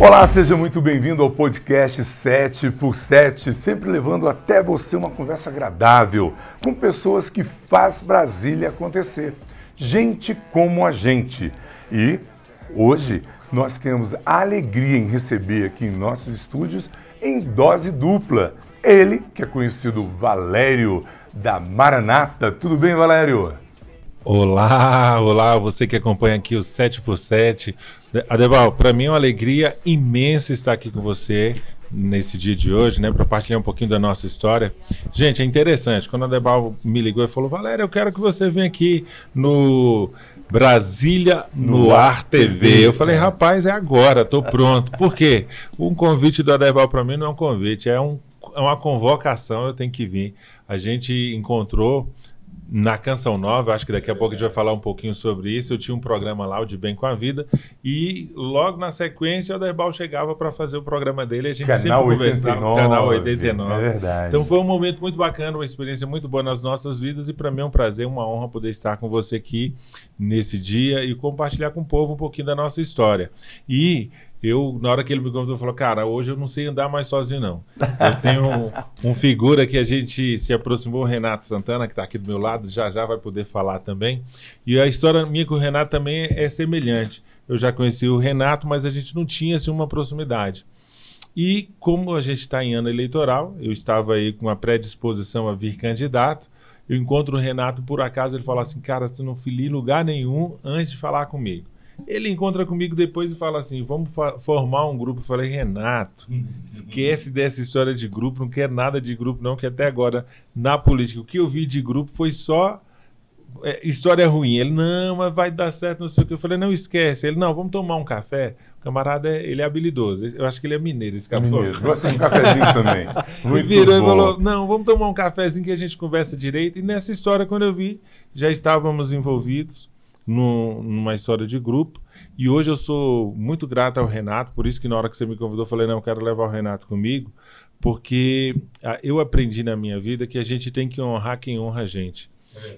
Olá, seja muito bem-vindo ao podcast 7x7, sempre levando até você uma conversa agradável com pessoas que faz Brasília acontecer. Gente como a gente. E hoje nós temos a alegria em receber aqui em nossos estúdios, em dose dupla, ele que é conhecido Valério da Maranata. Tudo bem, Valério? Olá, você que acompanha aqui o 7x7. Adebal, para mim é uma alegria imensa estar aqui com você nesse dia de hoje, né, para partilhar um pouquinho da nossa história. Gente, é interessante, quando a Adebal me ligou e falou: Valério, eu quero que você venha aqui no Brasília no Ar TV. Eu falei: rapaz, é agora, tô pronto. Por quê? Um convite do Adebal para mim não é um convite, é uma convocação, eu tenho que vir. A gente encontrou na Canção Nova, acho que daqui a pouco a gente vai falar um pouquinho sobre isso. Eu tinha um programa lá, o De Bem com a Vida, e logo na sequência o Adebal chegava para fazer o programa dele, a gente Canal sempre conversava. 89, Canal 89. É verdade. Então foi um momento muito bacana, uma experiência muito boa nas nossas vidas, e para mim é um prazer, uma honra poder estar com você aqui nesse dia e compartilhar com o povo um pouquinho da nossa história. E na hora que ele me convidou, falou: cara, hoje eu não sei andar mais sozinho, não. Eu tenho um figura que a gente se aproximou, o Renato Santana, que está aqui do meu lado, já vai poder falar também. E a história minha com o Renato também é semelhante. Eu já conheci o Renato, mas a gente não tinha assim, uma proximidade. E como a gente está em ano eleitoral, eu estava aí com uma predisposição a vir candidato, eu encontro o Renato, por acaso, ele fala assim: cara, você não fili em lugar nenhum antes de falar comigo. Ele encontra comigo depois e fala assim: vamos formar um grupo. Eu falei: Renato, esquece dessa história de grupo, não quero nada de grupo não, que até agora na política o que eu vi de grupo foi só história ruim. Ele: não, mas vai dar certo, não sei o que. Eu falei: não, esquece. Ele: não, vamos tomar um café. O camarada, ele é habilidoso, eu acho que ele é mineiro, esse caboclo. Mineiro, gosta de um cafezinho também. Muito virou bom. E falou: não, vamos tomar um cafezinho que a gente conversa direito. E nessa história, quando eu vi, já estávamos envolvidos numa história de grupo, e hoje eu sou muito grato ao Renato, por isso que na hora que você me convidou eu falei: não, eu quero levar o Renato comigo, porque eu aprendi na minha vida que a gente tem que honrar quem honra a gente.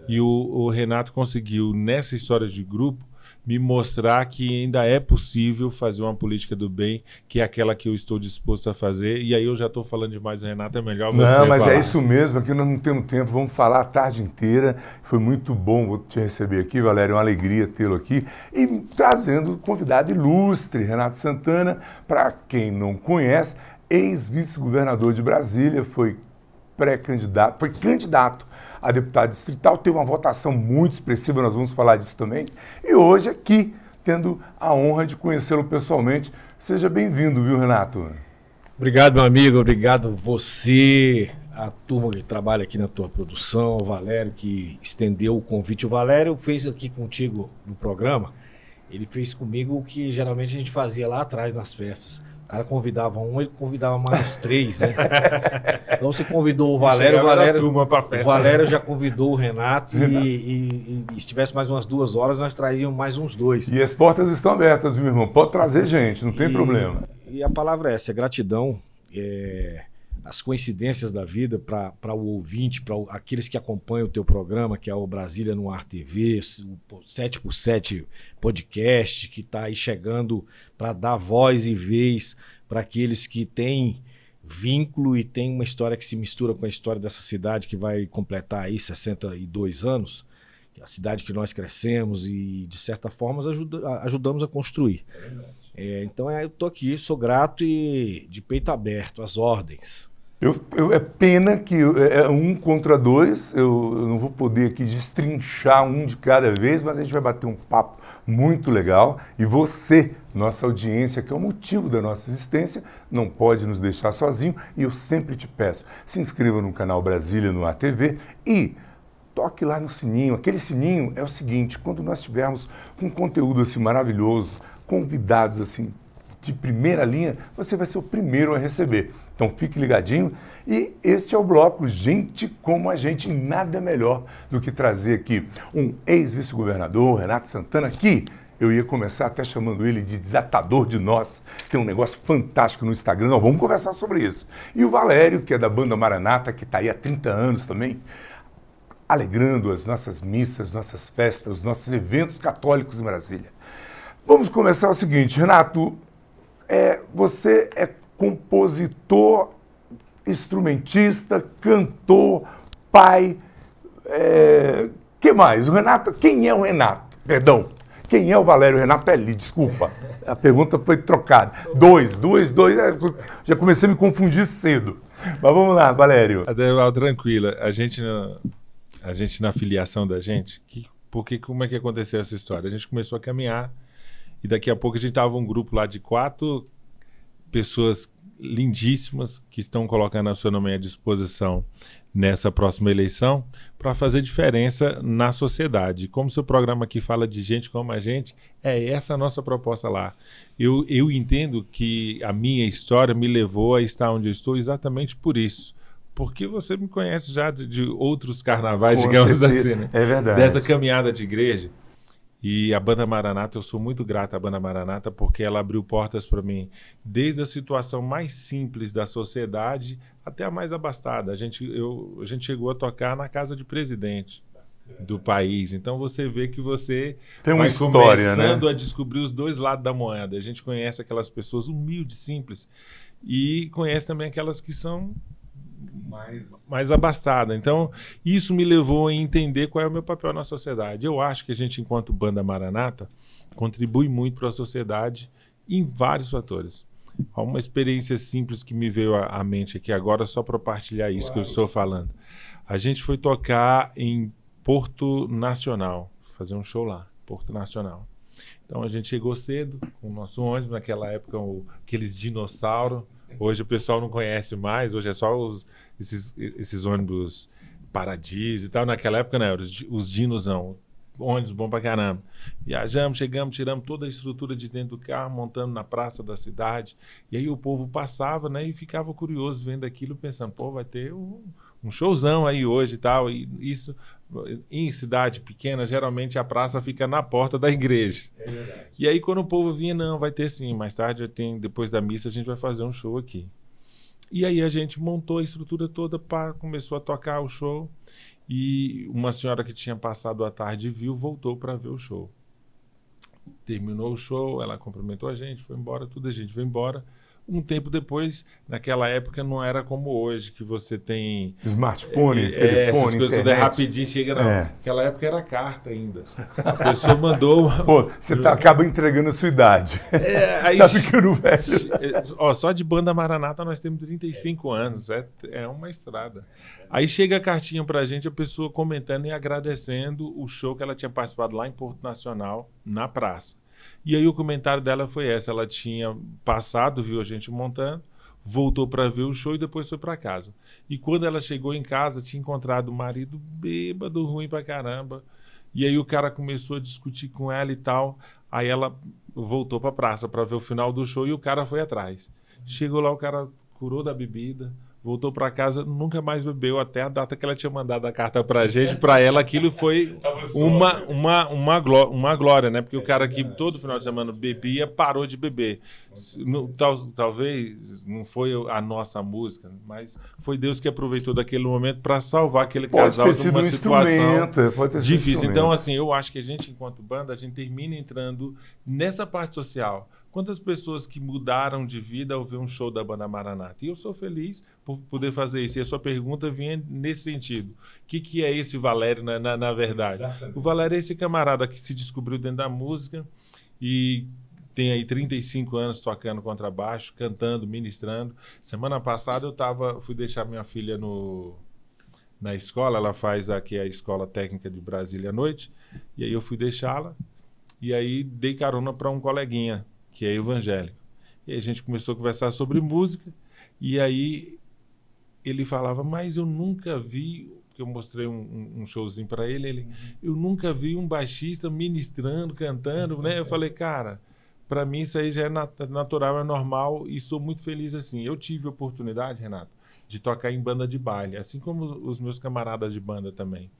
E o Renato conseguiu, nessa história de grupo, me mostrar que ainda é possível fazer uma política do bem, que é aquela que eu estou disposto a fazer. E aí eu já estou falando demais, Renato, é melhor você Não, mas falar. é isso mesmo, aqui nós não temos tempo, vamos falar a tarde inteira. Foi muito bom te receber aqui, Valério, é uma alegria tê-lo aqui. E trazendo convidado ilustre, Renato Santana, para quem não conhece, ex-vice-governador de Brasília, foi candidato a deputado distrital, teve uma votação muito expressiva, nós vamos falar disso também. E hoje aqui, tendo a honra de conhecê-lo pessoalmente. Seja bem-vindo, viu, Renato? Obrigado, meu amigo, obrigado você, a turma que trabalha aqui na tua produção, o Valério que estendeu o convite. O Valério fez aqui contigo no programa, ele fez comigo o que geralmente a gente fazia lá atrás nas festas. O cara convidava um, ele convidava mais uns 3, né? Então você convidou o Valério, o Valério já convidou o Renato, e se tivesse mais umas 2 horas, nós traríamos mais uns 2. E as portas estão abertas, meu irmão. Pode trazer gente, não tem problema. E a palavra é essa, é gratidão, as coincidências da vida para o ouvinte, para aqueles que acompanham o teu programa, que é o Brasília no Ar TV, o 7x7 podcast, que está aí chegando para dar voz e vez para aqueles que têm vínculo e tem uma história que se mistura com a história dessa cidade que vai completar aí 62 anos, a cidade que nós crescemos e de certa forma ajudamos a construir. Então eu estou aqui, sou grato e de peito aberto, às ordens. É pena que é 1 contra 2, eu não vou poder aqui destrinchar um de cada vez, mas a gente vai bater um papo muito legal. E você, nossa audiência, que é o motivo da nossa existência, não pode nos deixar sozinho. E eu sempre te peço, se inscreva no canal Brasília no Ar TV e toque lá no sininho. Aquele sininho é o seguinte: quando nós tivermos um conteúdo assim maravilhoso, convidados assim de primeira linha, você vai ser o primeiro a receber. Então fique ligadinho. E este é o bloco Gente como a Gente. Nada melhor do que trazer aqui um ex-vice-governador, Renato Santana, que eu ia começar até chamando ele de desatador de nós. Tem um negócio fantástico no Instagram, nós vamos conversar sobre isso. E o Valério, que é da banda Maranata, que está aí há 30 anos também, alegrando as nossas missas, nossas festas, nossos eventos católicos em Brasília. Vamos começar o seguinte, Renato, Você é compositor, instrumentista, cantor, pai. Que mais? O Renato, quem é o Renato? Perdão. Quem é o Valério Renato Pelli? Desculpa. A pergunta foi trocada. Dois. Já comecei a me confundir cedo. Mas vamos lá, Valério. Tranquila. A gente na filiação da gente, como é que aconteceu essa história? A gente começou a caminhar e daqui a pouco a gente tava um grupo lá de 4 pessoas lindíssimas que estão colocando a sua nome à disposição nessa próxima eleição para fazer diferença na sociedade. Como seu programa aqui fala de gente como a gente, é essa a nossa proposta lá. Eu entendo que a minha história me levou a estar onde eu estou exatamente por isso. Porque você me conhece já de outros carnavais, Com digamos certeza. assim, né? É verdade. Dessa caminhada de igreja. E a Banda Maranata, eu sou muito grato à Banda Maranata porque ela abriu portas para mim, desde a situação mais simples da sociedade até a mais abastada. A gente chegou a tocar na casa de presidente do país. Então você vê que você tem uma vai história, começando, né? a descobrir os dois lados da moeda. A gente conhece aquelas pessoas humildes, simples, e conhece também aquelas que são mais abastada. Então, isso me levou a entender qual é o meu papel na sociedade. Eu acho que a gente, enquanto Banda Maranata, contribui muito para a sociedade em vários fatores. Há uma experiência simples que me veio à mente aqui agora, só para partilhar isso que eu estou falando. A gente foi tocar em Porto Nacional, fazer um show lá, Porto Nacional. Então, a gente chegou cedo com o nosso ônibus, naquela época, aqueles dinossauros. Hoje o pessoal não conhece mais, hoje é só esses ônibus Paradiso e tal. Naquela época não, os dinos não. Ônibus bom pra caramba. Viajamos, chegamos, tiramos toda a estrutura de dentro do carro, montando na praça da cidade. E aí o povo passava, né, e ficava curioso vendo aquilo, pensando, pô, vai ter um showzão aí hoje e tal. E isso, em cidade pequena, geralmente a praça fica na porta da igreja. É verdade. E aí quando o povo vinha, não, vai ter sim, mais tarde, depois da missa, a gente vai fazer um show aqui. E aí a gente montou a estrutura toda, começou a tocar o show. E uma senhora que tinha passado a tarde viu, voltou para ver o show. Terminou o show, ela cumprimentou a gente, foi embora, tudo, a gente foi embora. Um tempo depois, naquela época não era como hoje, que você tem... Smartphone, essas telefone, coisas tudo internet. rapidinho, chega não. É. Naquela época era carta ainda. A pessoa mandou... Pô, você acaba entregando a sua idade. Aí, Tá ficando velho. Ó, só de Banda Maranata nós temos 35 anos, é uma estrada. Aí chega a cartinha pra gente, a pessoa comentando e agradecendo o show que ela tinha participado lá em Porto Nacional, na praça. E aí o comentário dela foi essa, ela tinha passado, viu a gente montando, voltou para ver o show e depois foi para casa. E quando ela chegou em casa, tinha encontrado o marido bêbado, ruim pra caramba. E aí o cara começou a discutir com ela e tal. Aí ela voltou pra praça para ver o final do show e o cara foi atrás. Chegou lá, o cara curou da bebida, voltou para casa, nunca mais bebeu até a data que ela tinha mandado a carta pra gente. Para ela aquilo foi uma glória, né? Porque o cara que todo final de semana bebia parou de beber. Talvez não foi a nossa música, mas foi Deus que aproveitou daquele momento para salvar aquele casal de uma situação difícil. Então, assim, eu acho que a gente, enquanto banda, a gente termina entrando nessa parte social. Quantas pessoas que mudaram de vida ao ver um show da Banda Maranata? E eu sou feliz por poder fazer isso. E a sua pergunta vinha nesse sentido. O que é esse Valério, na verdade? Exatamente. O Valério é esse camarada que se descobriu dentro da música e tem aí 35 anos tocando contrabaixo, cantando, ministrando. Semana passada fui deixar minha filha na escola, ela faz aqui a Escola Técnica de Brasília à noite, e aí eu fui deixá-la, e aí dei carona para um coleguinha, que é evangélico. E aí a gente começou a conversar sobre música, e aí ele falava, mas eu nunca vi, porque eu mostrei um showzinho para ele, eu nunca vi um baixista ministrando, cantando, né? Eu falei, cara, para mim isso aí já é natural, é normal, e sou muito feliz assim. Eu tive a oportunidade, Renato, de tocar em banda de baile, assim como os meus camaradas de banda também.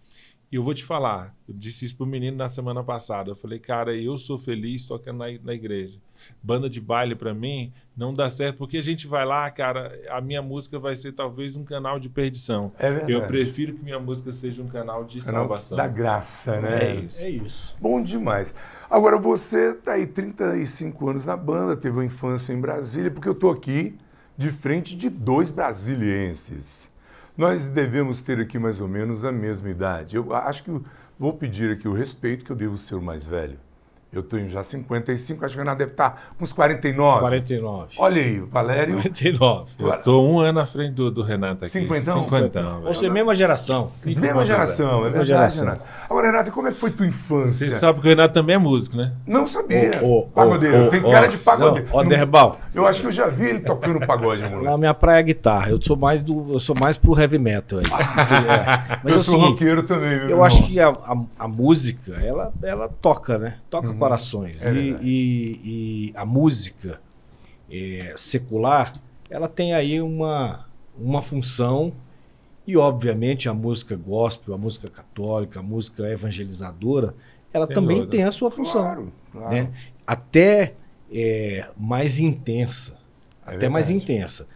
E eu vou te falar, eu disse isso pro menino na semana passada. Eu falei, cara, eu sou feliz tocando na igreja. Banda de baile pra mim não dá certo, porque a gente vai lá, cara, a minha música vai ser talvez um canal de perdição. É verdade. Eu prefiro que minha música seja um canal de salvação. Da graça, né? É isso. É isso. Bom demais. Agora, você tá aí 35 anos na banda, teve uma infância em Brasília, porque eu tô aqui de frente de 2 brasilienses. Nós devemos ter aqui mais ou menos a mesma idade. Eu acho que vou pedir aqui o respeito, que eu devo ser o mais velho. Eu tenho já 55, acho que o Renato deve estar com uns 49. 49. Olha aí, Valério. 49. Eu tô um ano à frente do Renato aqui. 50? Ou seja, mesma geração. Mesma geração, é verdade, geração. Renato. Agora, Renato, e como é que foi tua infância? Você sabe que o Renato também é músico, né? Não sabia. Pagodeiro, tem cara de pagodeiro. Ó, Derbal. Eu acho que eu já vi ele tocando pagode, amor. Na minha praia é guitarra. Eu sou mais pro heavy metal aí. Mas Eu sou roqueiro também, viu? Eu acho que a música, ela toca, né? Toca corações. E a música secular, ela tem aí uma função, e obviamente a música gospel, a música católica, a música evangelizadora, ela também tem a sua função. Claro, claro. Né? Até mais intensa. Mais verdade. intensa.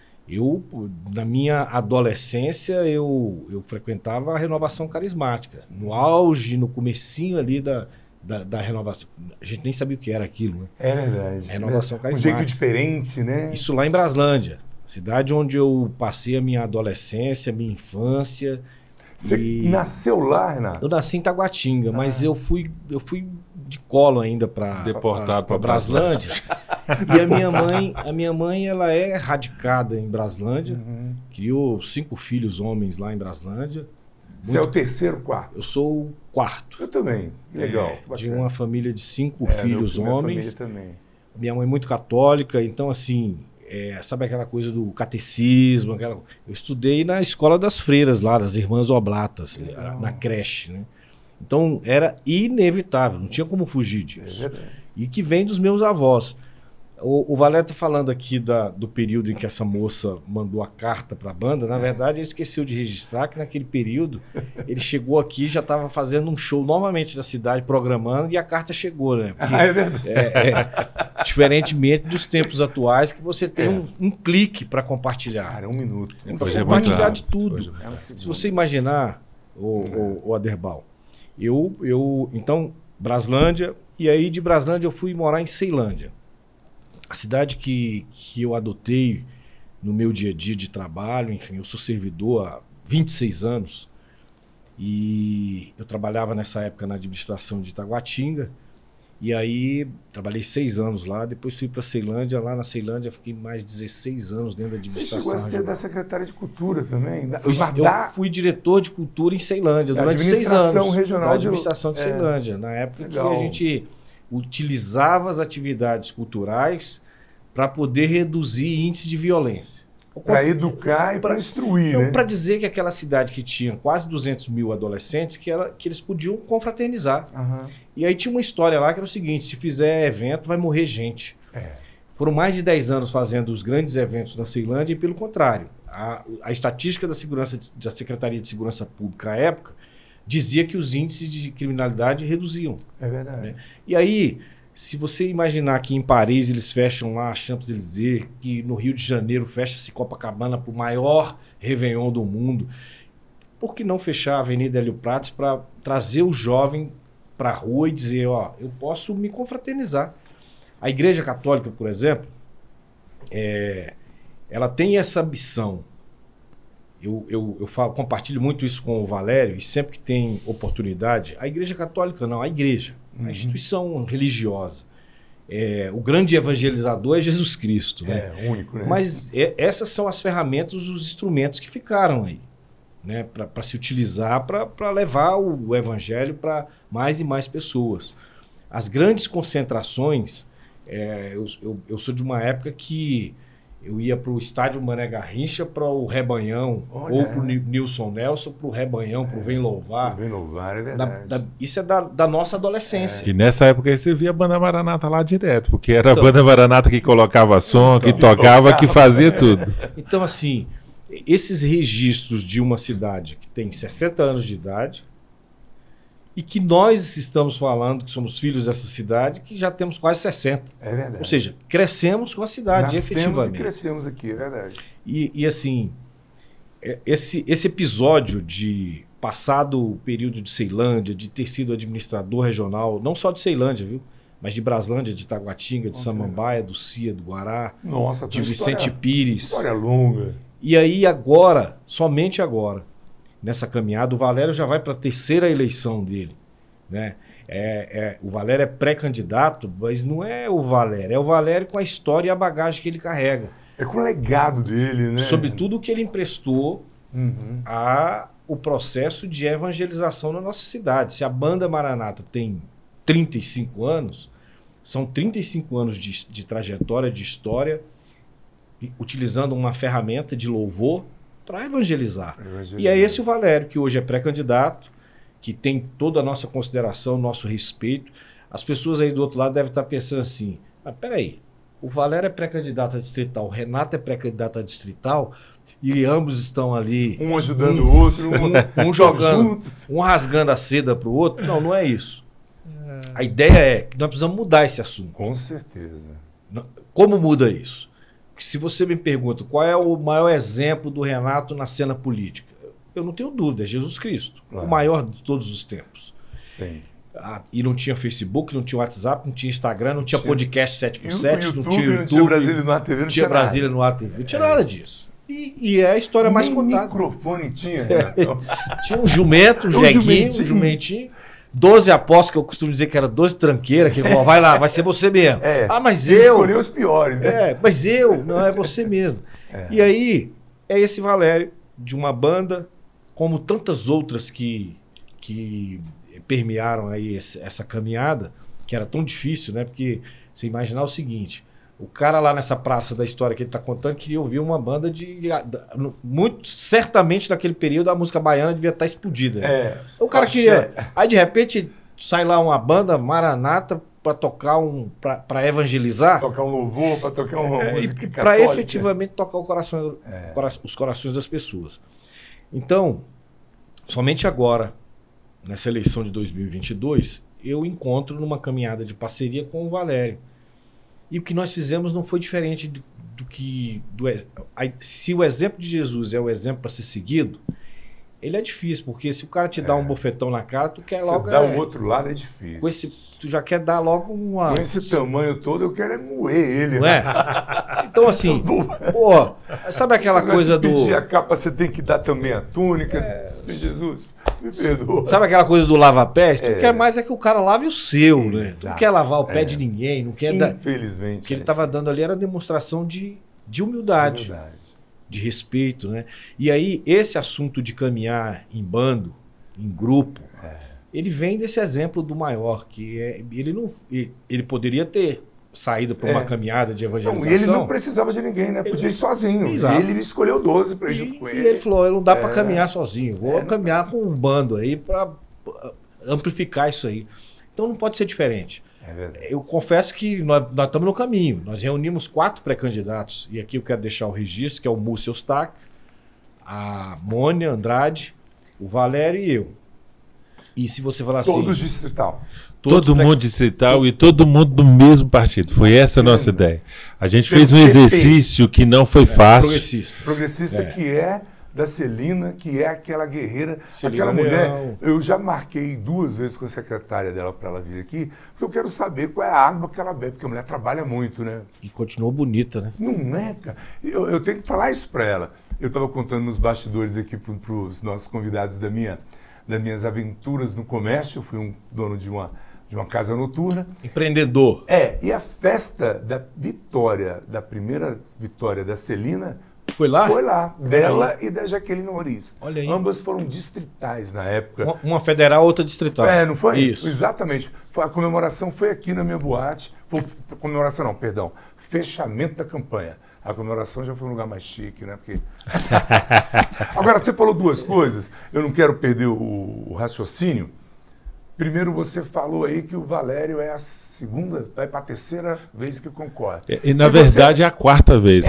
Na minha adolescência, eu frequentava a Renovação Carismática. No auge, no comecinho ali da renovação. A gente nem sabia o que era aquilo, né? É verdade. Renovação Um carismática. jeito diferente, né? Isso lá em Braslândia, cidade onde eu passei a minha adolescência, minha infância. Você nasceu lá, Renato? Eu nasci em Taguatinga, mas eu fui de colo ainda para Deportado pra Braslândia. E a minha mãe, ela é radicada em Braslândia, criou 5 filhos homens lá em Braslândia. Você é o terceiro, quarto? Eu sou o quarto. Eu também. Legal. De uma família de 5 filhos minha homens. família também. Minha mãe muito católica, então assim, sabe aquela coisa do catecismo? Eu estudei na escola das freiras lá, das Irmãs Oblatas, na creche, né? Então era inevitável, não tinha como fugir disso. É verdade. E que vem dos meus avós. O Valério está falando aqui do período em que essa moça mandou a carta para a banda. Na verdade, ele esqueceu de registrar que naquele período ele chegou aqui e já estava fazendo um show novamente na cidade, programando, e a carta chegou, né? Porque, É verdade. diferentemente dos tempos atuais, que você tem um clique para compartilhar. Cara, 1 minuto. Para Hoje é muito compartilhar rápido. de tudo. Hoje é Se você imaginar, o Aderbal, então, Braslândia, e aí de Braslândia eu fui morar em Ceilândia. A cidade que eu adotei no meu dia a dia de trabalho, enfim, eu sou servidor há 26 anos e eu trabalhava nessa época na administração de Taguatinga, e aí trabalhei 6 anos lá, depois fui para Ceilândia, lá na Ceilândia fiquei mais 16 anos dentro da Você administração. chegou a ser da Secretaria de Cultura também? Eu fui diretor de cultura em Ceilândia durante 6 anos. Regional da administração de Ceilândia, na época Legal. que a gente utilizava as atividades culturais para poder reduzir índice de violência. Para educar e para instruir, né? Para dizer que aquela cidade que tinha quase 200 mil adolescentes, que eles podiam confraternizar. E aí tinha uma história lá que era o seguinte: se fizer evento, vai morrer gente. Foram mais de 10 anos fazendo os grandes eventos na Ceilândia e, pelo contrário, a estatística da Secretaria de Segurança Pública à época dizia que os índices de criminalidade reduziam. É verdade. Né? E aí, se você imaginar que em Paris eles fecham lá a Champs-Élysées, que no Rio de Janeiro fecha-se Copacabana para o maior Réveillon do mundo, por que não fechar a Avenida Hélio Prates para trazer o jovem para a rua e dizer, ó, eu posso me confraternizar? A Igreja Católica, por exemplo, ela tem essa missão. Eu compartilho muito isso com o Valério, e sempre que tem oportunidade, a Igreja Católica não, a igreja, a instituição religiosa. O grande evangelizador é Jesus Cristo. Né? Único, né? Mas essas são as ferramentas, os instrumentos que ficaram aí, né? Para se utilizar, para levar o evangelho para mais e mais pessoas. As grandes concentrações, eu sou de uma época que eu ia para o estádio Mané Garrincha, para o Rebanhão, ou para o Nilson Nelson, para o Rebanhão, para o Vem Louvar. Vem Louvar, é verdade. Isso é da nossa adolescência. E nessa época aí você via a Banda Maranata lá direto, porque era a Banda Maranata que colocava som, que tocava, que fazia tudo. Então, assim, esses registros de uma cidade que tem 60 anos de idade, E que nós estamos falando, que somos filhos dessa cidade, que já temos quase 60. É verdade. Ou seja, crescemos com a cidade, Nascemos efetivamente. e crescemos aqui, é verdade. E assim, esse episódio de passado o período de Ceilândia, de ter sido administrador regional, não só de Ceilândia, viu? Mas de Braslândia, de Taguatinga, de Samambaia, do Cia, do Guará, Nossa, de Vicente Pires. História longa. E aí agora, somente agora, nessa caminhada, o Valério já vai para a terceira eleição dele, né? O Valério é pré-candidato, mas não é o Valério com a história e a bagagem que ele carrega. É com o legado dele, né? Sobre tudo o que ele emprestou o processo de evangelização na nossa cidade. Se a Banda Maranata tem 35 anos, são 35 anos de trajetória, de história, utilizando uma ferramenta de louvor para evangelizar. E é esse o Valério, que hoje é pré-candidato, que tem toda a nossa consideração, nosso respeito. As pessoas aí do outro lado devem estar pensando assim, mas peraí, o Valério é pré-candidato a distrital, o Renato é pré-candidato a distrital, e ambos estão ali... Um ajudando o outro, um jogando, um rasgando a seda para o outro. Não, não é isso. A ideia é que nós precisamos mudar esse assunto. Com certeza. Como muda isso? Se você me pergunta qual é o maior exemplo do Renato na cena política, eu não tenho dúvida, é Jesus Cristo. Claro. O maior de todos os tempos. Sim. E não tinha Facebook, não tinha WhatsApp, não tinha Instagram, não tinha podcast 7x7, YouTube, não tinha YouTube, não tinha Brasília no ATV, não tinha Brasília no ATV, não tinha nada disso. E é a história mais contada. Microfone tinha, Renato. Tinha um jumento, um jeguinho, um jumentinho. 12 apóstolos, que eu costumo dizer que era 12 tranqueiras, que vai lá, vai ser você mesmo. Mas eu... escolheu os piores, né? Mas eu... Não, é você mesmo. E aí, é esse Valério, de uma banda, como tantas outras que permearam aí essa caminhada, que era tão difícil, né? Porque você imaginar o seguinte... O cara lá nessa praça da história que ele está contando queria ouvir uma banda muito certamente naquele período a música baiana devia estar explodida. O cara queria. Aí de repente sai lá uma banda Maranata para tocar para evangelizar. Tocar um louvor, para tocar uma música católica. Para efetivamente tocar os corações das pessoas. Então, somente agora, nessa eleição de 2022, eu encontro numa caminhada de parceria com o Valério. E o que nós fizemos não foi diferente se o exemplo de Jesus é o exemplo para ser seguido, ele é difícil, porque se o cara te dá um bofetão na cara, tu quer logo... dar o outro lado é difícil. Tu já quer dar logo uma... Com esse tamanho todo, eu quero moer ele. Não é? Então assim, sabe aquela coisa do... pedir a capa, você tem que dar também a túnica. Jesus, me perdoa. Sabe aquela coisa do lava-pés? Tu quer mais que o cara lave o seu, né? Tu não quer lavar o pé de ninguém, não quer dar... Infelizmente. O que ele estava dando ali era demonstração de humildade. De respeito, né? E aí, esse assunto de caminhar em bando, em grupo, ele vem desse exemplo do maior, que ele poderia ter saído para uma caminhada de evangelização. Ele não precisava de ninguém, né? Podia ir sozinho. Exato. Ele escolheu 12 para ir junto com ele. E ele falou, não dá para caminhar sozinho, vou caminhar com um bando aí para amplificar isso aí. Então não pode ser diferente. Eu confesso que nós estamos no caminho. Nós reunimos 4 pré-candidatos. E aqui eu quero deixar o registro, que é o Múcio Eustáquio, a Mônia Andrade, o Valério e eu. E se você falar assim... Todos distrital. Todo mundo distrital e todo mundo do mesmo partido. Foi essa a nossa ideia. A gente fez um exercício que não foi fácil. Progressista que é da Celina, que é aquela guerreira, Celina aquela mulher. Eu já marquei 2 vezes com a secretária dela para ela vir aqui, porque eu quero saber qual é a água que ela bebe, porque a mulher trabalha muito, né? E continuou bonita, né? Não é, cara? Eu tenho que falar isso para ela. Eu estava contando nos bastidores aqui para os nossos convidados das minhas aventuras no comércio. Eu fui um dono de uma casa noturna. Empreendedor. E a festa da vitória, da primeira vitória da Celina... Foi lá? Foi lá, dela e da Jaqueline Oriz. Olha aí. Ambas foram distritais na época. Uma federal, outra distrital. Não foi? Isso. Exatamente. A comemoração foi aqui na minha boate. Comemoração não, perdão. Fechamento da campanha. A comemoração já foi um lugar mais chique, né? Porque... Agora, você falou 2 coisas. Eu não quero perder o raciocínio. Primeiro você falou aí que o Valério é a segunda, vai para a terceira vez que concorre. E na verdade é a quarta vez.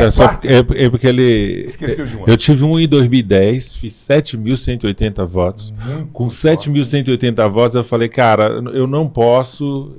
Porque ele. Esqueceu de um. Eu tive um em 2010, fiz 7.180 votos. Com 7.180 votos, eu falei, cara, eu não posso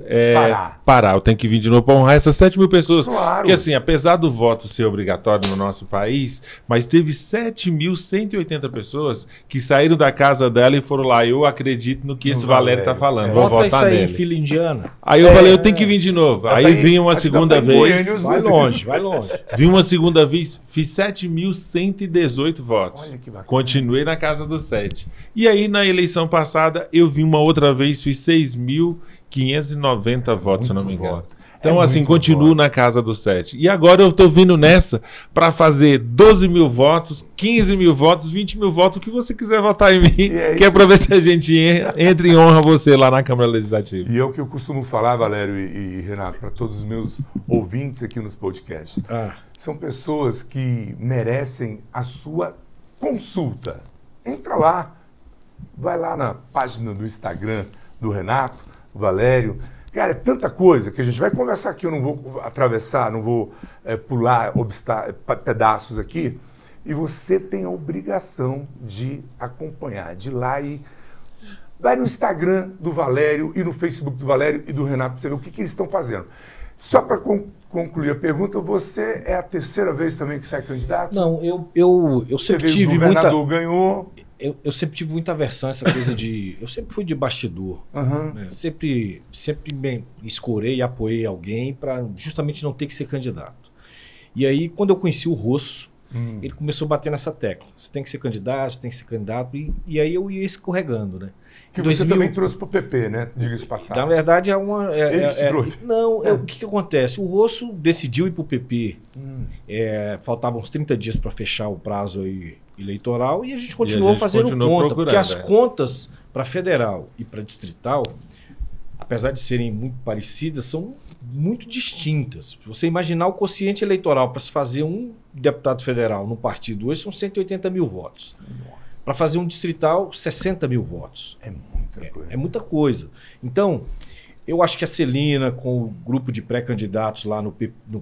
parar. Eu tenho que vir de novo para honrar essas 7.000 pessoas. Claro. Porque assim, apesar do voto ser obrigatório no nosso país, mas teve 7.180 pessoas que saíram da casa dela e foram lá. Eu acredito no que esse Valério está falando. Vou Bota isso votar aí, nele. filha indiana. Aí eu falei, eu tenho que vir de novo. Aí vim uma segunda vez. Vai longe, vai longe. Vim uma segunda vez, fiz 7.118 votos. Olha que bacana. Continuei na casa dos 7. E aí, na eleição passada, eu vim uma outra vez, fiz 6.590 votos, se eu não me engano. Voto. Então, assim, continuo na casa dos 7. E agora eu tô vindo nessa para fazer 12.000 votos, 15.000 votos, 20.000 votos, o que você quiser votar em mim, que é para ver se a gente entra e honra você lá na Câmara Legislativa. E é o que eu costumo falar, Valério e Renato, para todos os meus ouvintes aqui nos podcasts. São pessoas que merecem a sua consulta. Entra lá, vai lá na página do Instagram do Renato, do Valério. Cara, é tanta coisa que a gente vai conversar aqui, eu não vou atravessar, não vou pular pedaços aqui. E você tem a obrigação de acompanhar, de ir lá e vai no Instagram do Valério e no Facebook do Valério e do Renato para você ver o que eles estão fazendo. Só para concluir a pergunta, você é a terceira vez também que sai candidato? Não, eu sempre tive muita... O governador ganhou... Eu sempre tive muita aversão a essa coisa de... Eu sempre fui de bastidor. Né? Sempre me escorei e apoiei alguém para justamente não ter que ser candidato. E aí, quando eu conheci o Rosso, ele começou a bater nessa tecla. Você tem que ser candidato, você tem que ser candidato. E aí eu ia escorregando, né? Que você também trouxe para o PP, né? Diga-se passado. Na verdade, é uma... Ele te trouxe. Não, o que acontece? O Rosso decidiu ir para o PP. Faltavam uns 30 dias para fechar o prazo eleitoral e a gente continuou fazendo conta. Porque as contas para federal e para distrital, apesar de serem muito parecidas, são muito distintas. Se você imaginar o quociente eleitoral para se fazer um deputado federal no partido hoje, são 180.000 votos. Para fazer um distrital, 60.000 votos. É muita coisa. É muita coisa. Então, eu acho que a Celina, com o grupo de pré-candidatos lá no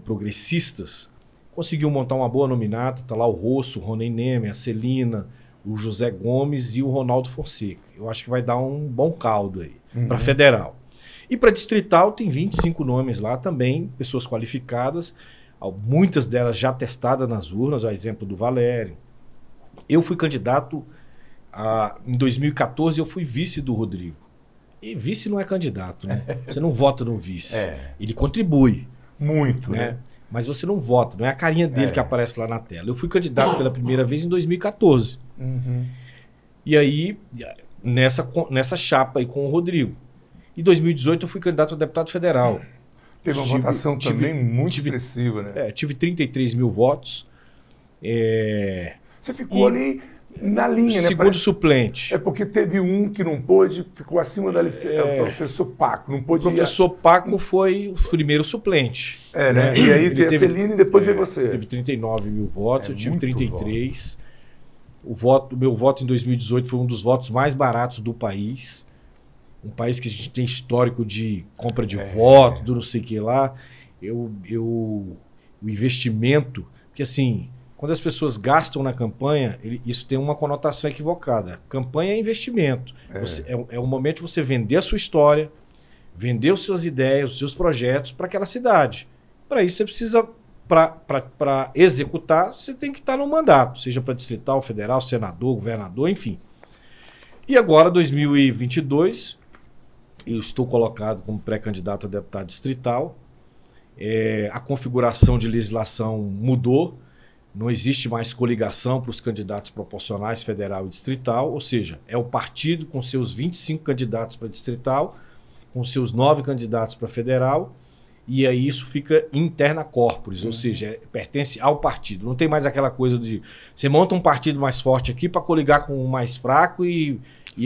Progressistas, conseguiu montar uma boa nominata. Está lá o Rosso, o Rony Neme, a Celina, o José Gomes e o Ronaldo Fonseca. Eu acho que vai dar um bom caldo aí para federal. E para distrital tem 25 nomes lá também, pessoas qualificadas, muitas delas já testadas nas urnas, a exemplo do Valério. Eu fui candidato em 2014, eu fui vice do Rodrigo. E vice não é candidato, né? Você não vota no vice. Ele contribui. Muito, né? Mas você não vota, não é a carinha dele que aparece lá na tela. Eu fui candidato pela primeira vez em 2014. E aí, nessa chapa aí com o Rodrigo. Em 2018 eu fui candidato a deputado federal. Teve uma votação também muito expressiva, né? Tive 33.000 votos. Você ficou ali na linha, né? Segundo suplente. É porque teve um que não pôde, ficou acima da licença. O professor Paco não pôde. O professor Paco foi o primeiro suplente. Né? E aí teve a Celina e depois veio você. Teve 39.000 votos, eu tive 33. O meu voto em 2018 foi um dos votos mais baratos do país. Um país que a gente tem histórico de compra de voto, do não sei o que lá. O investimento, porque assim, quando as pessoas gastam na campanha, isso tem uma conotação equivocada. Campanha é investimento. É o momento de você vender a sua história, vender as suas ideias, os seus projetos para aquela cidade. Para isso você precisa, para executar, você tem que estar no mandato, seja para distrital, federal, senador, governador, enfim. E agora, 2022, eu estou colocado como pré-candidato a deputado distrital. A configuração de legislação mudou. Não existe mais coligação para os candidatos proporcionais federal e distrital, ou seja, é o partido com seus 25 candidatos para distrital, com seus 9 candidatos para federal, e aí isso fica interna corporis, ou seja, pertence ao partido. Não tem mais aquela coisa de você monta um partido mais forte aqui para coligar com o mais fraco e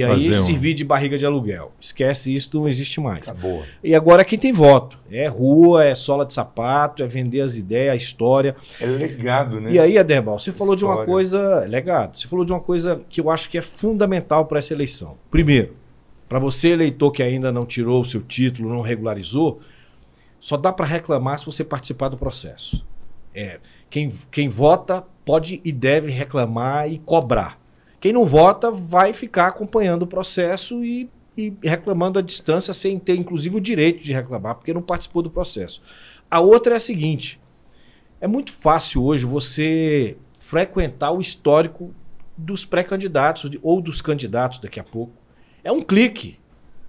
aí servir de barriga de aluguel. Esquece isso, não existe mais. Acabou. E agora quem tem voto? É rua, é sola de sapato, é vender as ideias, a história. É legado, né? E aí, Aderbal, você falou de uma coisa... Legado. Você falou de uma coisa que eu acho que é fundamental para essa eleição. Primeiro, Para você, eleitor que ainda não tirou o seu título, não regularizou, só dá para reclamar se você participar do processo. Quem vota pode e deve reclamar e cobrar. Quem não vota vai ficar acompanhando o processo e reclamando à distância sem ter, inclusive, o direito de reclamar, porque não participou do processo. A outra é a seguinte, é muito fácil hoje você frequentar o histórico dos pré-candidatos ou dos candidatos daqui a pouco. É um clique.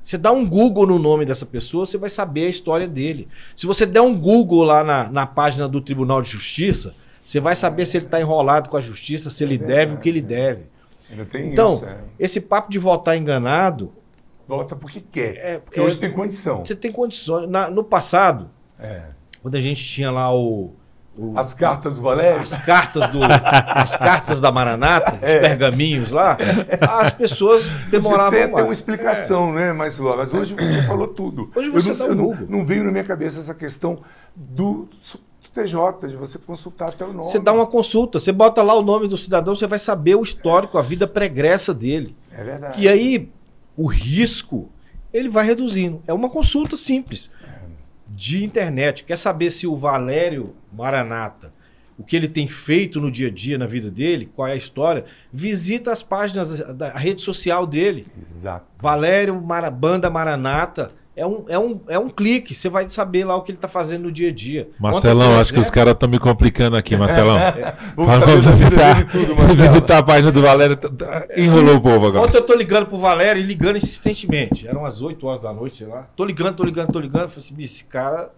Você dá um Google no nome dessa pessoa, você vai saber a história dele. Se você der um Google lá na página do Tribunal de Justiça, você vai saber se ele está enrolado com a justiça, se ele deve, o que ele deve. Então, esse papo de votar enganado... Vota porque quer. Porque hoje tem condição. Você tem condições. No passado, quando a gente tinha lá as cartas do Valério? As cartas da Maranata, os pergaminhos lá, as pessoas demoravam mais. Tem uma explicação, né? Mas hoje você falou tudo. Hoje você dá um Google. Não veio na minha cabeça essa questão do TJ, de você consultar até o nome. Você dá uma consulta, você bota lá o nome do cidadão, você vai saber o histórico, a vida pregressa dele. É verdade. E aí, o risco, ele vai reduzindo. É uma consulta simples. De internet. Quer saber se o Valério Maranata, o que ele tem feito no dia a dia, na vida dele, qual é a história, visita as páginas da rede social dele. Exato. Valério Banda Maranata. É um clique, você vai saber lá o que ele está fazendo no dia a dia. Marcelão, acho que os caras estão me complicando aqui, Marcelão. Vamos visitar a página do Valério. Enrolou o povo agora. Ontem eu tô ligando pro Valério e ligando insistentemente. Eram as 8 horas da noite, sei lá. Tô ligando. Falei assim, esse cara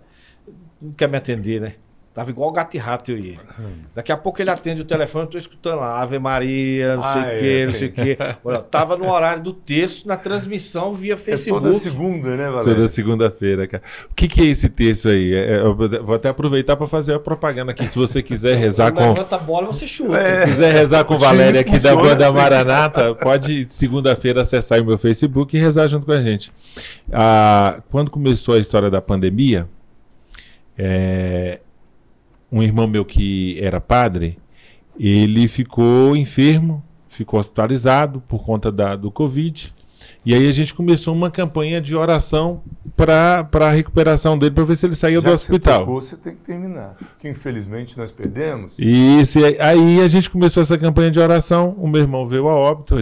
não quer me atender, né? Tava igual o gato e rato eu e ele. Daqui a pouco ele atende o telefone, eu tô escutando lá, Ave Maria, não sei o quê. Olha, tava no horário do texto, na transmissão via Facebook. Toda segunda, né, Valério? Toda segunda-feira, cara. O que é esse texto aí? Eu vou até aproveitar para fazer a propaganda aqui. Se você quiser rezar com... Levanta a bola, você chuta. Se quiser rezar com o Valério aqui da Banda Maranata, pode segunda-feira acessar o meu Facebook e rezar junto com a gente. Quando começou a história da pandemia, um irmão meu que era padre, ele ficou enfermo, ficou hospitalizado por conta do Covid. E aí a gente começou uma campanha de oração para a recuperação dele, para ver se ele saía do hospital. Você tem que terminar, que infelizmente nós perdemos. Aí a gente começou essa campanha de oração, o meu irmão veio a óbito,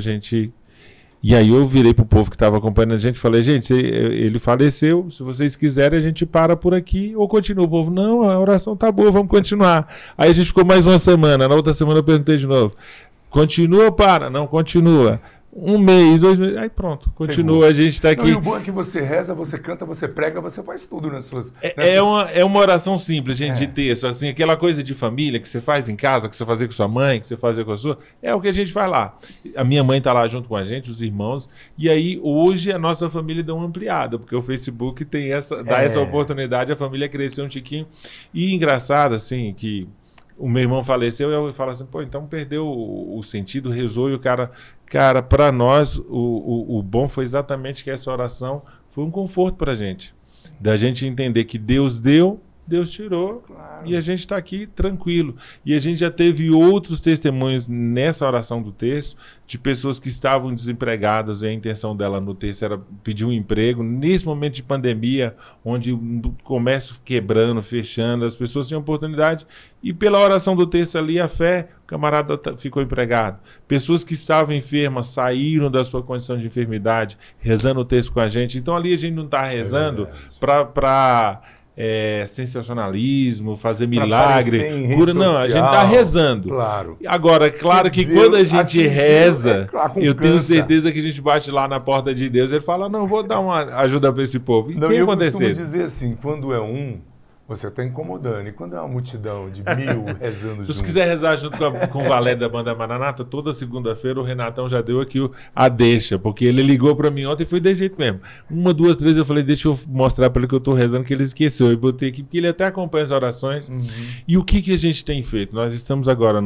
E aí eu virei pro povo que estava acompanhando a gente e falei, gente, ele faleceu, se vocês quiserem a gente para por aqui ou continua. O povo, não, a oração tá boa, vamos continuar. Aí a gente ficou mais uma semana, na outra semana eu perguntei de novo, continua ou para? Não, continua. 1 mês, 2 meses, aí pronto, continua, a gente está aqui. E o bom é que você reza, você canta, você prega, você faz tudo nas suas... É uma oração simples, gente, de texto, assim, aquela coisa de família que você faz em casa, que você fazia com sua mãe, que você fazia com a sua, é o que a gente faz lá. A minha mãe está lá junto com a gente, os irmãos, e aí hoje a nossa família deu uma ampliada, porque o Facebook dá essa oportunidade, a família cresceu um tiquinho. E engraçado, assim, que o meu irmão faleceu e eu falo assim, pô, então perdeu o sentido, rezou e o cara... Cara, para nós, o bom foi exatamente que essa oração foi um conforto para a gente. Da gente entender que Deus deu, Deus tirou, claro. E a gente está aqui tranquilo. E a gente já teve outros testemunhos nessa oração do texto, de pessoas que estavam desempregadas e a intenção dela no texto era pedir um emprego. Nesse momento de pandemia, onde o comércio quebrando, fechando, as pessoas tinham oportunidade. E pela oração do texto ali, a fé, o camarada ficou empregado. Pessoas que estavam enfermas saíram da sua condição de enfermidade, rezando o texto com a gente. Então ali a gente não está rezando para sensacionalismo, fazer milagre, cura, não, a gente está rezando. Claro. Agora, claro que quando a gente reza, eu tenho certeza que a gente bate lá na porta de Deus, ele fala, não, vou dar uma ajuda para esse povo. E não, o que eu acontecer? costumo dizer assim, quando é você está incomodando. E quando é uma multidão de 1000 rezando junto? Se você quiser rezar junto com o Valério da Banda Maranata, toda segunda-feira o Renatão já deu aqui a deixa, porque ele ligou para mim ontem e foi desse jeito mesmo. 1, 2, 3 eu falei, deixa eu mostrar para ele que eu estou rezando, que ele esqueceu. Eu botei aqui, porque ele até acompanha as orações. Uhum. E o que a gente tem feito? Nós estamos agora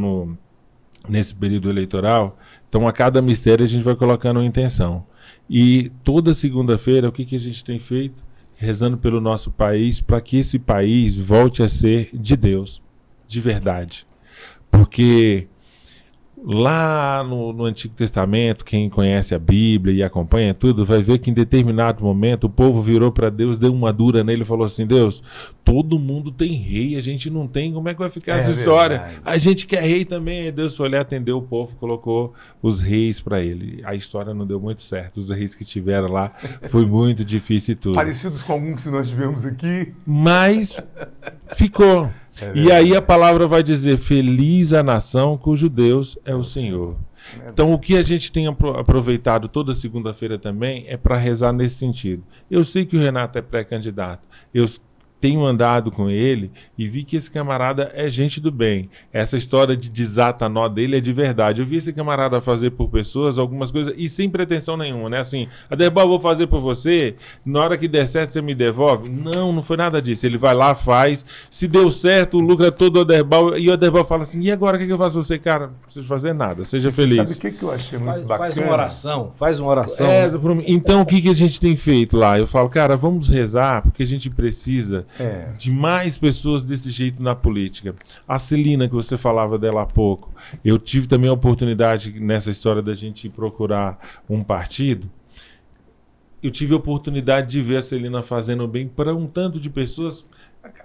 nesse período eleitoral, então a cada mistério a gente vai colocando uma intenção. E toda segunda-feira, o que a gente tem feito? Rezando pelo nosso país, para que esse país volte a ser de Deus, de verdade. Porque Lá no Antigo Testamento, quem conhece a Bíblia e acompanha tudo, vai ver que em determinado momento o povo virou para Deus, deu uma dura nele e falou assim: Deus, todo mundo tem rei, a gente não tem, como é que vai ficar essa história? Verdade. A gente quer rei também. Aí Deus foi lá, atendeu o povo, colocou os reis para ele. A história não deu muito certo, os reis que tiveram lá, foi muito difícil e tudo. Parecidos com alguns que nós tivemos aqui. Mas ficou. E aí a palavra vai dizer: feliz a nação cujo Deus é o Senhor. Então o que a gente tem aproveitado toda segunda-feira também é para rezar nesse sentido. Eu sei que o Renato é pré-candidato. Eu tenho andado com ele e vi que esse camarada é gente do bem. Essa história de desata nó dele é de verdade. Eu vi esse camarada fazer por pessoas algumas coisas e sem pretensão nenhuma, né? Assim, Aderbal, eu vou fazer por você, na hora que der certo você me devolve? Não, não foi nada disso. Ele vai lá, faz. Se deu certo, o lucro é todo o Aderbal. E o Aderbal fala assim: e agora o que eu faço com você? Cara, não precisa fazer nada, seja feliz. Sabe o que eu achei muito bacana? Faz uma oração, faz uma oração. Então o que a gente tem feito lá? Eu falo, cara, vamos rezar, porque a gente precisa de mais pessoas desse jeito na política. A Celina, que você falava dela há pouco, eu tive também a oportunidade nessa história da gente procurar um partido. Eu tive a oportunidade de ver a Celina fazendo bem para um tanto de pessoas.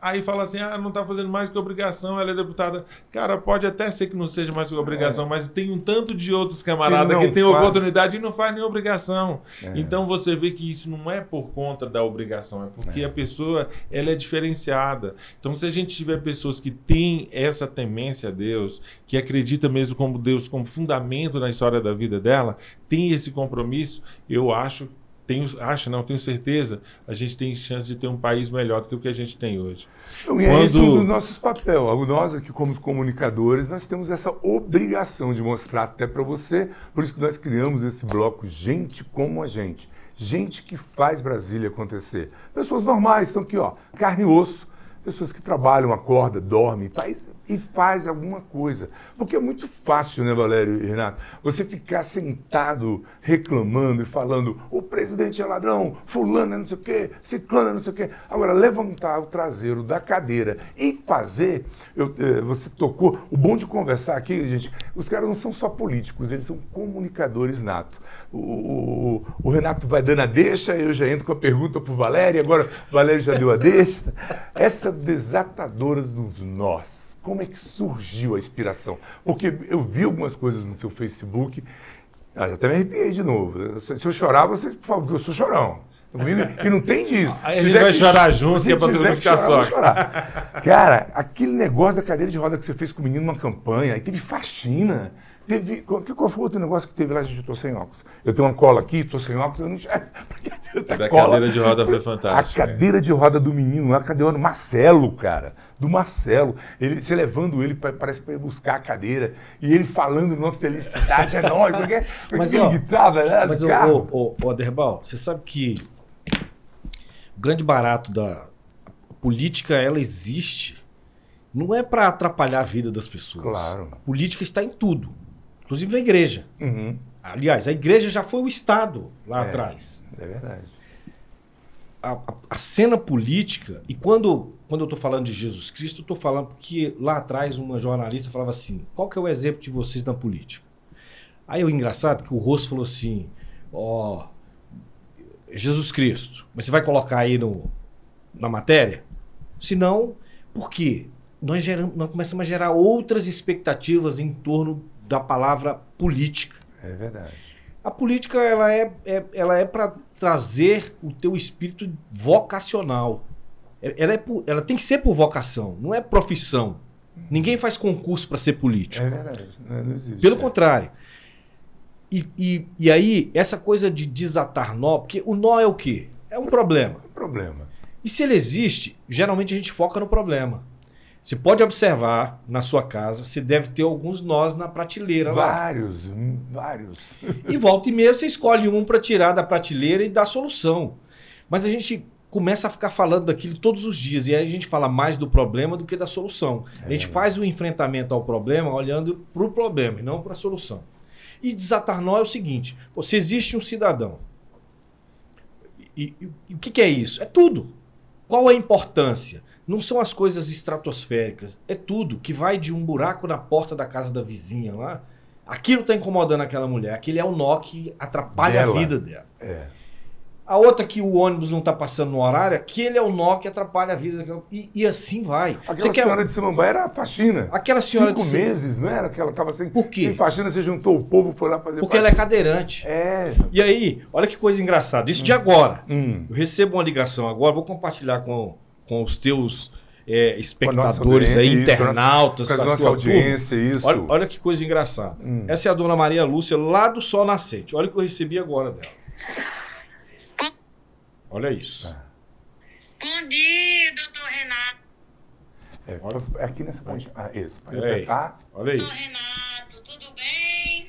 Aí fala assim: não está fazendo mais que obrigação, ela é deputada. Cara, pode até ser que não seja mais que obrigação, mas tem um tanto de outros camaradas que tem oportunidade e não faz nem obrigação. Então você vê que isso não é por conta da obrigação, é porque a pessoa ela é diferenciada. Então se a gente tiver pessoas que têm essa temência a Deus, que acredita mesmo como Deus como fundamento na história da vida dela, tem esse compromisso, eu acho, tenho certeza, a gente tem chance de ter um país melhor do que o que a gente tem hoje. Então, e é esse um dos nossos papéis. Nós aqui, como comunicadores, nós temos essa obrigação de mostrar até para você, por isso que nós criamos esse bloco Gente Como a Gente. Gente que faz Brasília acontecer. Pessoas normais, estão aqui, ó, carne e osso. Pessoas que trabalham, acordam, dormem e faz alguma coisa. Porque é muito fácil, né, Valério e Renato? Você ficar sentado reclamando e falando: o presidente é ladrão, fulano é não sei o quê, ciclano é não sei o quê. Agora, levantar o traseiro da cadeira e fazer... você tocou... O bom de conversar aqui, gente, os caras não são só políticos, eles são comunicadores natos. O Renato vai dando a deixa, eu já entro com a pergunta para o Valério, agora o Valério já deu a deixa. Essa desatadora dos nós, como é que surgiu a inspiração? Porque eu vi algumas coisas no seu Facebook, até me arrepiei de novo. Se eu chorar, vocês, por favor, porque eu sou chorão. E não tem disso. Aí a gente vai chorar junto, que é pra todo mundo ficar só. Cara, aquele negócio da cadeira de roda que você fez com o menino numa campanha, aí teve faxina. Qual foi o outro negócio que teve lá? Gente, eu tô sem óculos. Eu tenho uma cola aqui, tô sem óculos, eu não enxergo. A cadeira de roda foi fantástica. A cadeira de roda do menino, a cadeira do Marcelo, cara. Do Marcelo. Você levando ele, parece para ir buscar a cadeira. E ele falando numa felicidade enorme. Porque ele gritava, né? Mas, Aderbal, você sabe que o grande barato da política, ela existe. Não é para atrapalhar a vida das pessoas. Claro. A política está em tudo. Inclusive na igreja. Uhum. Aliás, a igreja já foi o Estado lá atrás. É verdade. A cena política, e quando eu estou falando de Jesus Cristo, eu estou falando porque lá atrás uma jornalista falava assim: qual que é o exemplo de vocês na política? Aí o engraçado é que o Rosso falou assim: Jesus Cristo, mas você vai colocar aí na matéria? Se não, por quê? Nós começamos a gerar outras expectativas em torno da palavra política. É verdade. A política ela é para trazer o teu espírito vocacional. Ela tem que ser por vocação, não é profissão. Ninguém faz concurso para ser político. É verdade. Não existe. Pelo contrário. E aí, essa coisa de desatar nó, porque o nó é o quê? É um problema. É um problema. E se ele existe, geralmente a gente foca no problema. Você pode observar na sua casa, você deve ter alguns nós na prateleira lá. Vários. E volta e meia você escolhe um para tirar da prateleira e dar solução. Mas a gente começa a ficar falando daquilo todos os dias e aí a gente fala mais do problema do que da solução. A gente faz o enfrentamento ao problema olhando para o problema e não para a solução. E desatar nó é o seguinte: se existe um cidadão, e o que é isso? É tudo. Qual é a importância? Não são as coisas estratosféricas, é tudo que vai de um buraco na porta da casa da vizinha lá Aquilo tá incomodando aquela mulher. Aquele é o nó que atrapalha a vida dela. É. A outra que o ônibus não tá passando no horário, aquele é o nó que atrapalha a vida daquela... E assim vai. Aquela senhora de Samambaia era faxina. Aquela senhora 5 meses, não era? Que ela estava sem, Por quê? sem faxina, você juntou o povo, foi lá fazer Porque faxina. ela é cadeirante. É. E aí, olha que coisa engraçada. Isso de agora. Hum. Eu recebo uma ligação agora, vou compartilhar com os teus Com a nossa espectadores aí, audiência, internautas. Com a com a nossa tua audiência, isso. turma. Olha que coisa engraçada. Essa é a dona Maria Lúcia, lá do Sol Nascente. Olha o que eu recebi agora dela. Olha isso. Bom dia, doutor Renato. É aqui nessa parte. Ah, isso. Pode Peraí. apertar. Olha Doutor isso. Renato, tudo bem?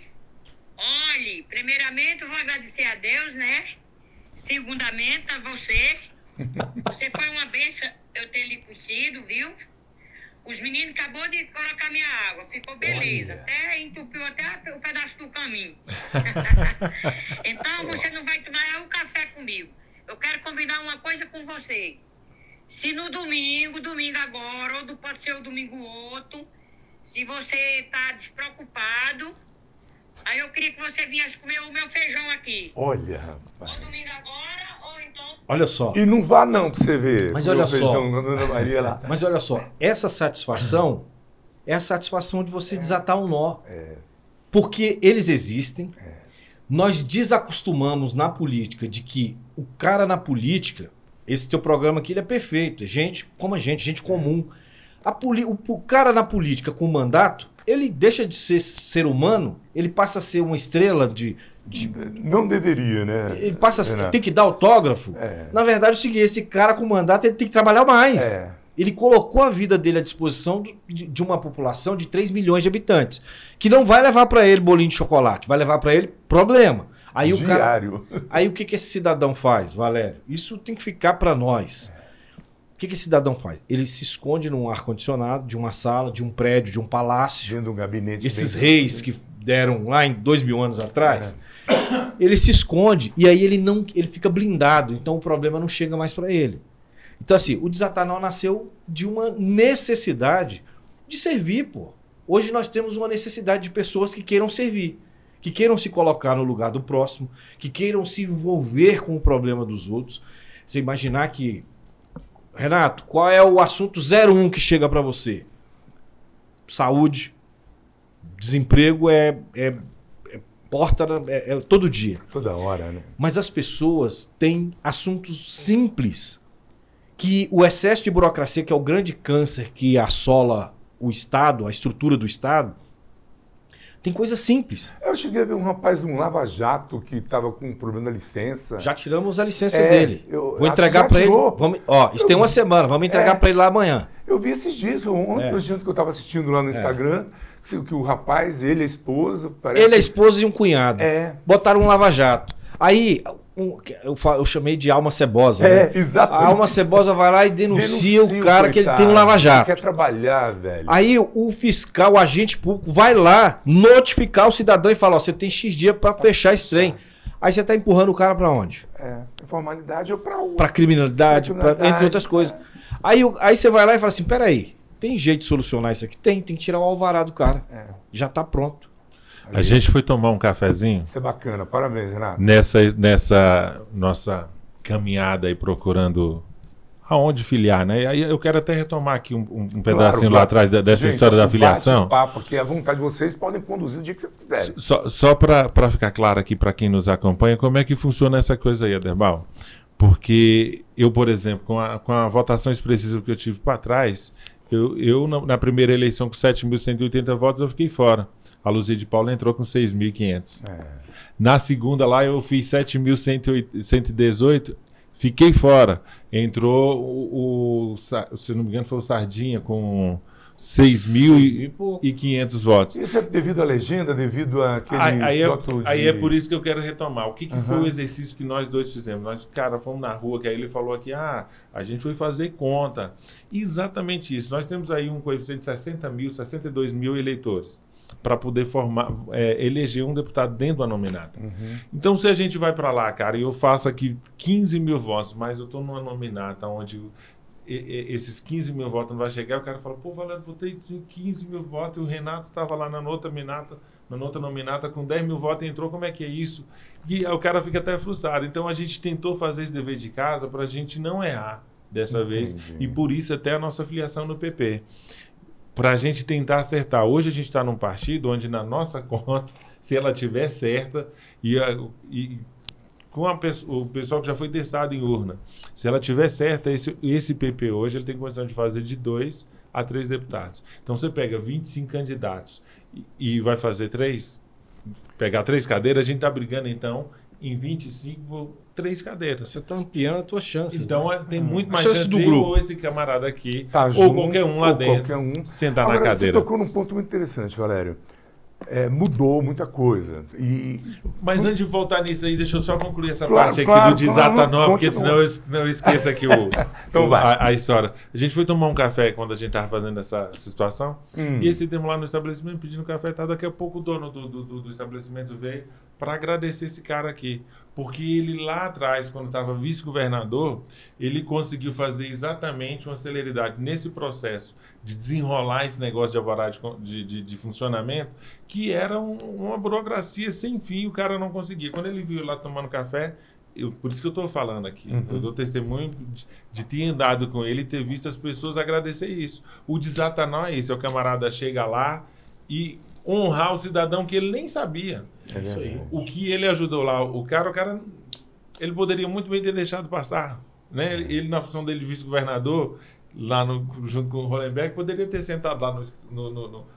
Olhe, primeiramente eu vou agradecer a Deus, né? Segundamente a você. Você foi uma bênção eu ter lhe conhecido, viu? Os meninos acabou de colocar minha água, ficou beleza. Olha. Até entupiu até o pedaço do caminho. Então você não vai tomar um café comigo. Eu quero combinar uma coisa com você. Se no domingo agora, ou pode ser o domingo outro, se você está despreocupado, aí eu queria que você viesse comer o meu feijão aqui. Olha, rapaz. Ou domingo agora, ou então... Olha só. E não vá não pra você ver. Mas o olha só. feijão da Dona Maria lá. Mas olha só, essa satisfação é a satisfação de você desatar um nó. Porque eles existem. Nós desacostumamos na política de que o cara na política, esse teu programa aqui ele é perfeito, é gente como a gente comum. O cara na política com mandato, ele deixa de ser humano, ele passa a ser uma estrela de Não deveria, né? ele passa a ser, Renato? tem que dar autógrafo. Na verdade é o seguinte, esse cara com mandato ele tem que trabalhar mais. Ele colocou a vida dele à disposição de uma população de 3 milhões de habitantes, que não vai levar para ele bolinho de chocolate, vai levar para ele problema. Aí Diário. Aí o que esse cidadão faz, Valério? Isso tem que ficar para nós. O que esse cidadão faz? Ele se esconde num ar-condicionado de uma sala, de um prédio, de um palácio. Dentro de um gabinete. Esses reis que deram lá em 2.000 anos atrás. Ele se esconde e aí ele fica blindado. Então o problema não chega mais para ele. Então assim, o Desatar-Nó nasceu de uma necessidade de servir, pô. Hoje nós temos uma necessidade de pessoas que queiram servir, que queiram se colocar no lugar do próximo, que queiram se envolver com o problema dos outros. Você imaginar que... Renato, qual é o assunto 01 que chega para você? Saúde, desemprego é porta todo dia. Toda hora, né? Mas as pessoas têm assuntos simples que o excesso de burocracia, que é o grande câncer que assola o Estado, a estrutura do Estado, tem coisas simples. Eu cheguei a ver um rapaz de um lava-jato que estava com um problema da licença. Já tiramos a licença dele. Vou já entregar para ele. tirou? Isso tem uma semana, vamos entregar para ele lá amanhã. Eu vi esses dias, ontem, que eu estava assistindo lá no Instagram, que o rapaz, ele, a esposa... Parece Ele, a esposa e um cunhado. Botaram um lava-jato. Aí, eu chamei de alma cebosa. Né? Exatamente. A alma cebosa vai lá e denuncia o cara que ele tem um lava-jato. Ele quer trabalhar, velho. Aí o fiscal, o agente público, vai lá notificar o cidadão e fala, ó, você tem X dia para fechar esse trem. Aí você tá empurrando o cara para onde? Informalidade ou para o... Para criminalidade, entre outras coisas. Aí você vai lá e fala assim, peraí, tem jeito de solucionar isso aqui? Tem que tirar o alvará do cara. Já tá pronto. A gente foi tomar um cafezinho. Isso é bacana, parabéns, Renato. Nessa nossa caminhada aí procurando aonde filiar, né? Aí eu quero até retomar aqui um pedacinho lá atrás dessa história da filiação. Porque a vontade de vocês podem conduzir o dia que vocês quiserem. Só para ficar claro aqui para quem nos acompanha, como é que funciona essa coisa aí, Aderbal? Porque eu, por exemplo, com a votação expressiva que eu tive para trás, eu na primeira eleição com 7.180 votos eu fiquei fora. A Luzia de Paula entrou com 6.500. Na segunda lá eu fiz 7.118, fiquei fora. Entrou se não me engano foi o Sardinha com 6.500 votos. Isso é devido à legenda, devido àquele aí é por isso que eu quero retomar. O que foi o exercício que nós dois fizemos? Nós, cara, fomos na rua, que aí ele falou aqui, a gente foi fazer conta. Exatamente isso. Nós temos aí um coeficiente de 62 mil eleitores para poder eleger um deputado dentro da nominata. Então, se a gente vai para lá, cara, e eu faço aqui 15 mil votos, mas eu estou numa nominata onde esses 15 mil votos não vai chegar, o cara fala, pô, Valério, votei 15 mil votos e o Renato estava lá na outra nominata na outra nominata com 10 mil votos entrou, como é que é isso? E aí o cara fica até frustrado. Então a gente tentou fazer esse dever de casa para a gente não errar dessa vez, e por isso até a nossa filiação no PP. Para a gente tentar acertar. Hoje a gente está num partido onde na nossa conta, se ela tiver certa, e com o pessoal que já foi testado em urna, se ela tiver certa, esse PP hoje ele tem condição de fazer de 2 a 3 deputados. Então você pega 25 candidatos e vai fazer 3, pegar 3 cadeiras, a gente está brigando então em 25, 3 cadeiras. Você está ampliando as tuas chances. Então né? tem muito mais chance do de grupo. Ou esse camarada aqui, Tá ou junto, qualquer um lá ou dentro, qualquer um. sentar Agora, na cadeira. Você tocou num ponto muito interessante, Valério. Mudou muita coisa. Mas antes de voltar nisso aí, deixa eu só concluir essa Claro, parte aqui claro, do Desata claro, Nó, porque continua. senão eu esqueço aqui Então vai. a história. A gente foi tomar um café quando a gente estava fazendo essa situação, e esse tempo lá no estabelecimento pedindo café, tá? Daqui a pouco o dono do estabelecimento veio para agradecer esse cara aqui. Porque ele lá atrás, quando estava vice-governador, ele conseguiu fazer exatamente uma celeridade nesse processo de desenrolar esse negócio de alvará de funcionamento, que era uma burocracia sem fim, o cara não conseguia. Quando ele viu lá tomando café, por isso que eu estou falando aqui, eu dou testemunho de ter andado com ele e ter visto as pessoas agradecer isso. O Desata Nó é esse, é o camarada chega lá e honrar o cidadão que ele nem sabia. É isso aí. O que ele ajudou lá, o cara, ele poderia muito bem ter deixado passar, né? Ele na função dele de vice-governador, lá junto com o Hollenberg, poderia ter sentado lá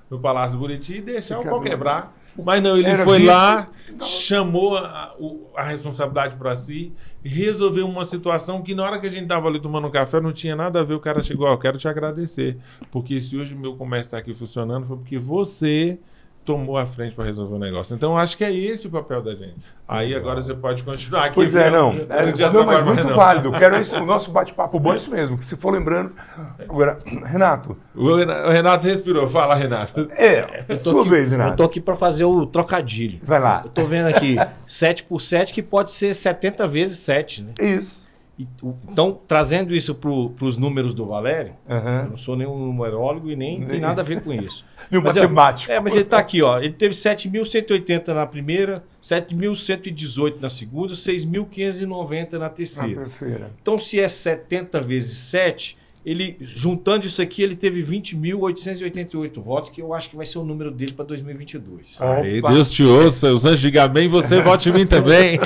no Palácio Buriti e deixar o pau quebrar. Mas não, ele foi lá, chamou a responsabilidade para si, resolveu uma situação que na hora que a gente estava ali tomando um café não tinha nada a ver. O cara chegou, eu quero te agradecer, porque se hoje o meu comércio está aqui funcionando foi porque você tomou a frente para resolver o negócio. Então, acho que é esse o papel da gente. Aí, agora você pode continuar aqui. Pois é, não. Mas muito válido. Quero isso, o nosso bate-papo bom é isso mesmo, que se for lembrando... Agora, Renato... O Renato respirou. Fala, Renato. Sua vez, Renato. Eu tô aqui para fazer o trocadilho. Vai lá. Eu tô vendo aqui 7 por 7, que pode ser 70 vezes 7, né? Isso. Então, trazendo isso para os números do Valério, eu Uhum. não sou nenhum numerólogo e nem tem nada a ver com isso. E o Mas, matemático. mas ele está aqui, ó. Ele teve 7.180 na primeira, 7.118 na segunda, 6.590 na Na terceira. terceira. Então, se é 70 vezes 7, ele, juntando isso aqui, ele teve 20.888 votos, que eu acho que vai ser o número dele para 2022. Aí, Deus te ouça, os anjos digam amém, você vote em mim também.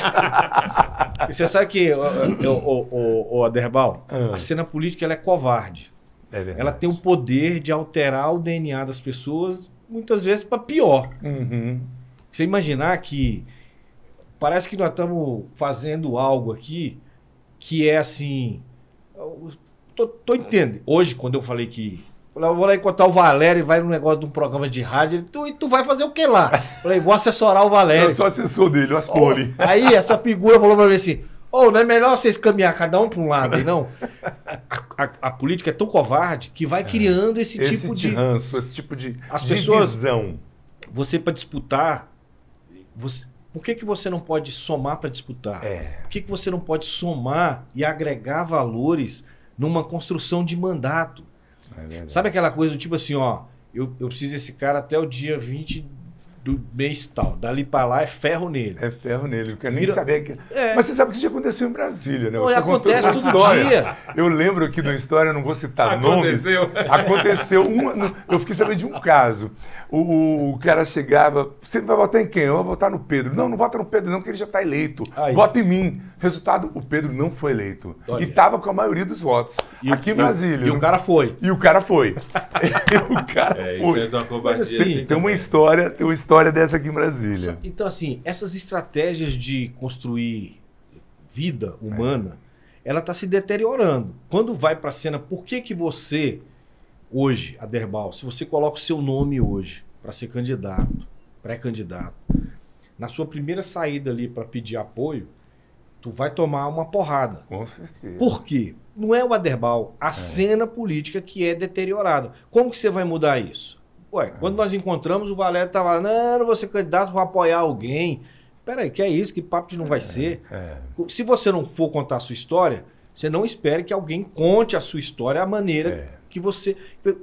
E você sabe que, o Aderbal, a cena política ela é covarde. É verdade. Ela tem o poder de alterar o DNA das pessoas, muitas vezes para pior. Uhum. Você imaginar que parece que nós estamos fazendo algo aqui que é assim... Tô entendendo. Hoje, quando eu falei que... Eu vou lá encontrar o Valério e vai num negócio de um programa de rádio. Tu vai fazer o que lá? Falei, vou assessorar o Valério. Eu sou assessor dele, o Aspoli. Aí essa figura falou pra mim assim: não é melhor vocês caminhar cada um para um lado aí, não? A política é tão covarde que vai criando esse tipo de ranço, esse tipo de As pessoas- divisão. Você para disputar, por que você não pode somar para disputar? Por que você não pode somar e agregar valores numa construção de mandato? É verdade. Sabe aquela coisa do tipo assim, eu preciso desse cara até o dia 20 do mês tal. Dali para lá é ferro nele. É ferro nele, não quero nem Vira- saber. Que... É. Mas você sabe que isso já aconteceu em Brasília, né? Não, Você acontece contou uma todo história. dia. Eu lembro aqui da história, não vou citar nomes. Aconteceu. Eu fiquei sabendo de um caso. O cara chegava, você vai votar em quem? Eu vou votar no Pedro. Não vota no Pedro não, que ele já está eleito. Aí. Vota em mim. Resultado, o Pedro não foi eleito. Olha. E estava com a maioria dos votos. Aqui em Brasília. E o cara foi. E o cara foi. O cara Isso foi. é de uma covardia. Mas assim, assim, Tem uma história dessa aqui em Brasília. Então, assim, essas estratégias de construir vida humana, ela está se deteriorando. Quando vai para a cena, por que você, hoje, Aderbal, se você coloca o seu nome hoje para ser candidato, pré-candidato, na sua primeira saída ali para pedir apoio, tu vai tomar uma porrada. Com certeza. Por quê? Não é o Aderbal, a cena política que é deteriorada. Como que você vai mudar isso? Quando nós encontramos, o Valério estava lá, não vou ser candidato, vou apoiar alguém. Peraí, que é isso? Que papo de não vai ser? Se você não for contar a sua história, você não espere que alguém conte a sua história, a maneira que você...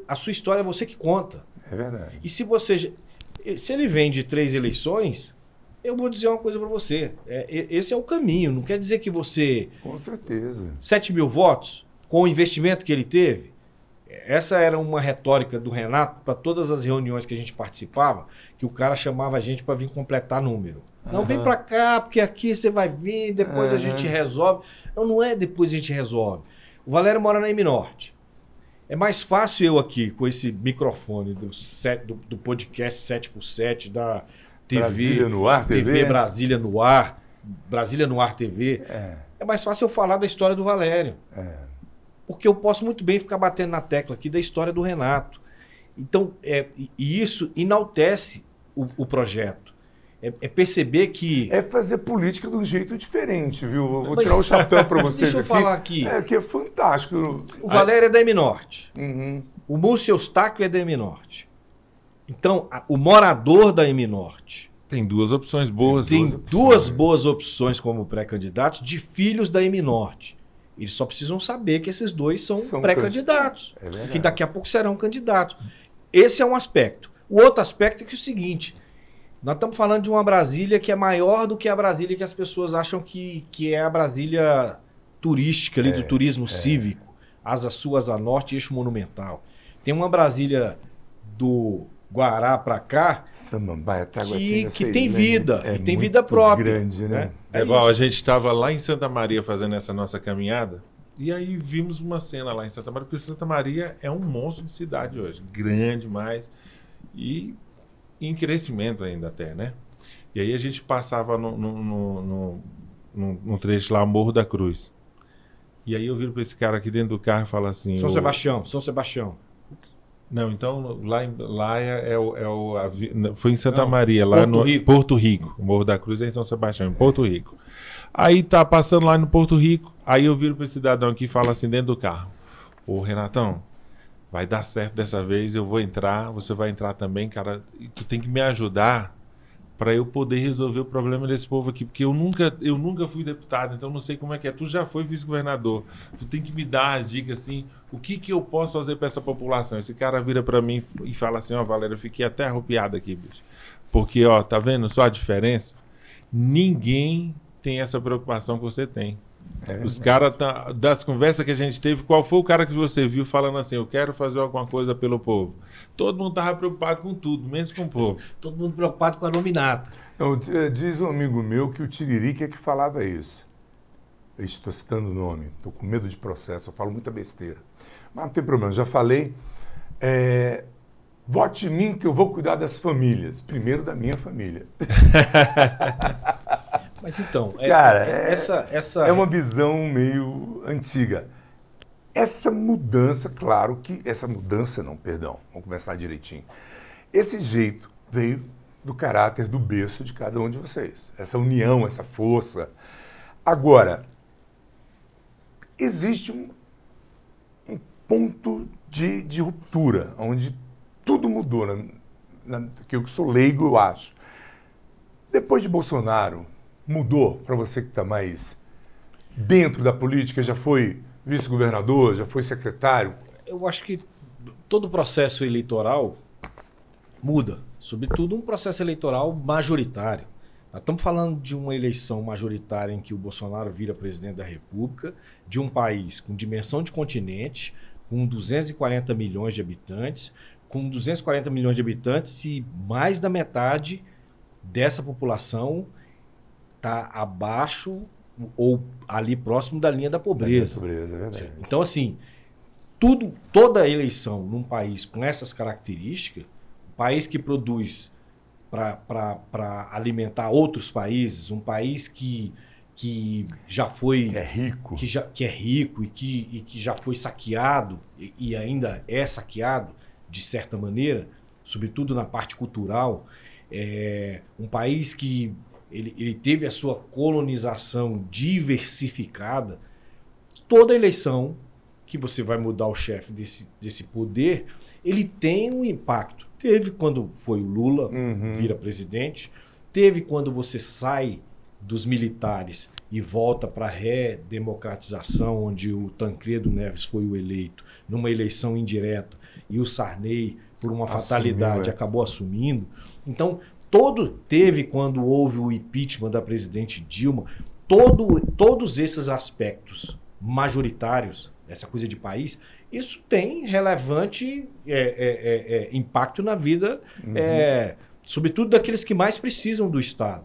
A sua história é você que conta. É verdade. E se você... se ele vem de 3 eleições, eu vou dizer uma coisa para você. Esse é o caminho. Não quer dizer que você... Com certeza. 7 mil votos, com o investimento que ele teve, essa era uma retórica do Renato para todas as reuniões que a gente participava, que o cara chamava a gente para vir completar número. Não, vem para cá, porque aqui você vai vir, depois a gente resolve. Não é depois a gente resolve. O Valério mora na M-Norte. É mais fácil eu aqui, com esse microfone do podcast 7x7, da TV... Brasília no Ar, TV Brasília no Ar, Brasília no Ar TV. É mais fácil eu falar da história do Valério. Porque eu posso muito bem ficar batendo na tecla aqui da história do Renato. Então, e isso enaltece o projeto. É perceber que... É fazer política de um jeito diferente, viu? Vou tirar o chapéu para vocês deixa eu aqui. falar aqui. Que é fantástico. O Valério é da M-Norte. Uhum. O Múcio Eustáquio é da M-Norte. Então, o morador da M-Norte... Tem 2 opções boas. Tem 2 boas opções como pré-candidatos de filhos da M-Norte. Eles só precisam saber que esses 2 são pré-candidatos. Que daqui a pouco serão candidatos. Esse é um aspecto. O outro aspecto é que é o seguinte... Nós estamos falando de uma Brasília que é maior do que a Brasília que as pessoas acham que é a Brasília turística, ali, do turismo cívico. Asa Sul, Asa Norte, Eixo Monumental. Tem uma Brasília do Guará para cá que tem vida, e tem vida própria. Grande, né? É igual, a gente estava lá em Santa Maria fazendo essa nossa caminhada, e aí vimos uma cena lá em Santa Maria, porque Santa Maria é um monstro de cidade hoje, grande demais, e em crescimento ainda até, né? E aí a gente passava no trecho lá, Morro da Cruz. E aí eu viro para esse cara aqui dentro do carro e falo assim... São Sebastião. Não, então lá foi em Santa Maria, lá no Porto Rico. O Morro da Cruz é em São Sebastião, em Porto Rico. Aí tá passando lá no Porto Rico, aí eu viro para esse cidadão aqui e falo assim dentro do carro: ô Renatão, vai dar certo dessa vez, eu vou entrar, você vai entrar também, cara, e tu tem que me ajudar para eu poder resolver o problema desse povo aqui, porque eu nunca fui deputado, então não sei como é que é. Tu já foi vice-governador, tu tem que me dar as dicas assim, o que eu posso fazer para essa população? Esse cara vira para mim e fala assim: ó, Valério, eu fiquei até arrupiado aqui, bicho, porque, ó, tá vendo só a diferença? Ninguém tem essa preocupação que você tem. Os caras, das conversas que a gente teve, qual foi o cara que você viu falando assim: eu quero fazer alguma coisa pelo povo? Todo mundo estava preocupado com tudo, menos com o povo. Todo mundo preocupado com a nominata. Então, diz um amigo meu que o Tiririca é que falava isso. Eu estou citando o nome, estou com medo de processo, eu falo muita besteira. Mas não tem problema, já falei. Vote em mim que eu vou cuidar das famílias. Primeiro da minha família. Mas então, cara, essa é uma visão meio antiga. Essa mudança, claro que... vamos começar direitinho. Esse jeito veio do caráter do berço de cada um de vocês. Essa união, essa força. Agora, existe um ponto de ruptura, onde tudo mudou, que eu sou leigo, eu acho. Depois de Bolsonaro, mudou para você que está mais dentro da política, já foi vice-governador, já foi secretário? Eu acho que todo processo eleitoral muda, sobretudo um processo eleitoral majoritário. Nós estamos falando de uma eleição majoritária em que o Bolsonaro vira presidente da República, de um país com dimensão de continente, com 240 milhões de habitantes, e mais da metade dessa população está abaixo ou ali próximo da linha da pobreza. É verdade. Então, assim, toda eleição num país com essas características, um país que produz para alimentar outros países, um país que já foi... Que é rico. Que é rico e que já foi saqueado e ainda é saqueado, de certa maneira, sobretudo na parte cultural, um país que ele teve a sua colonização diversificada. Toda eleição que você vai mudar o chefe desse poder, ele tem um impacto. Teve quando foi o Lula, vira presidente, teve quando você sai dos militares e volta para a redemocratização, onde o Tancredo Neves foi o eleito, numa eleição indireta, e o Sarney, por uma fatalidade, Assumiu, acabou assumindo. Então, quando houve o impeachment da presidente Dilma, todos esses aspectos majoritários, essa coisa de país, isso tem relevante impacto na vida, sobretudo daqueles que mais precisam do Estado.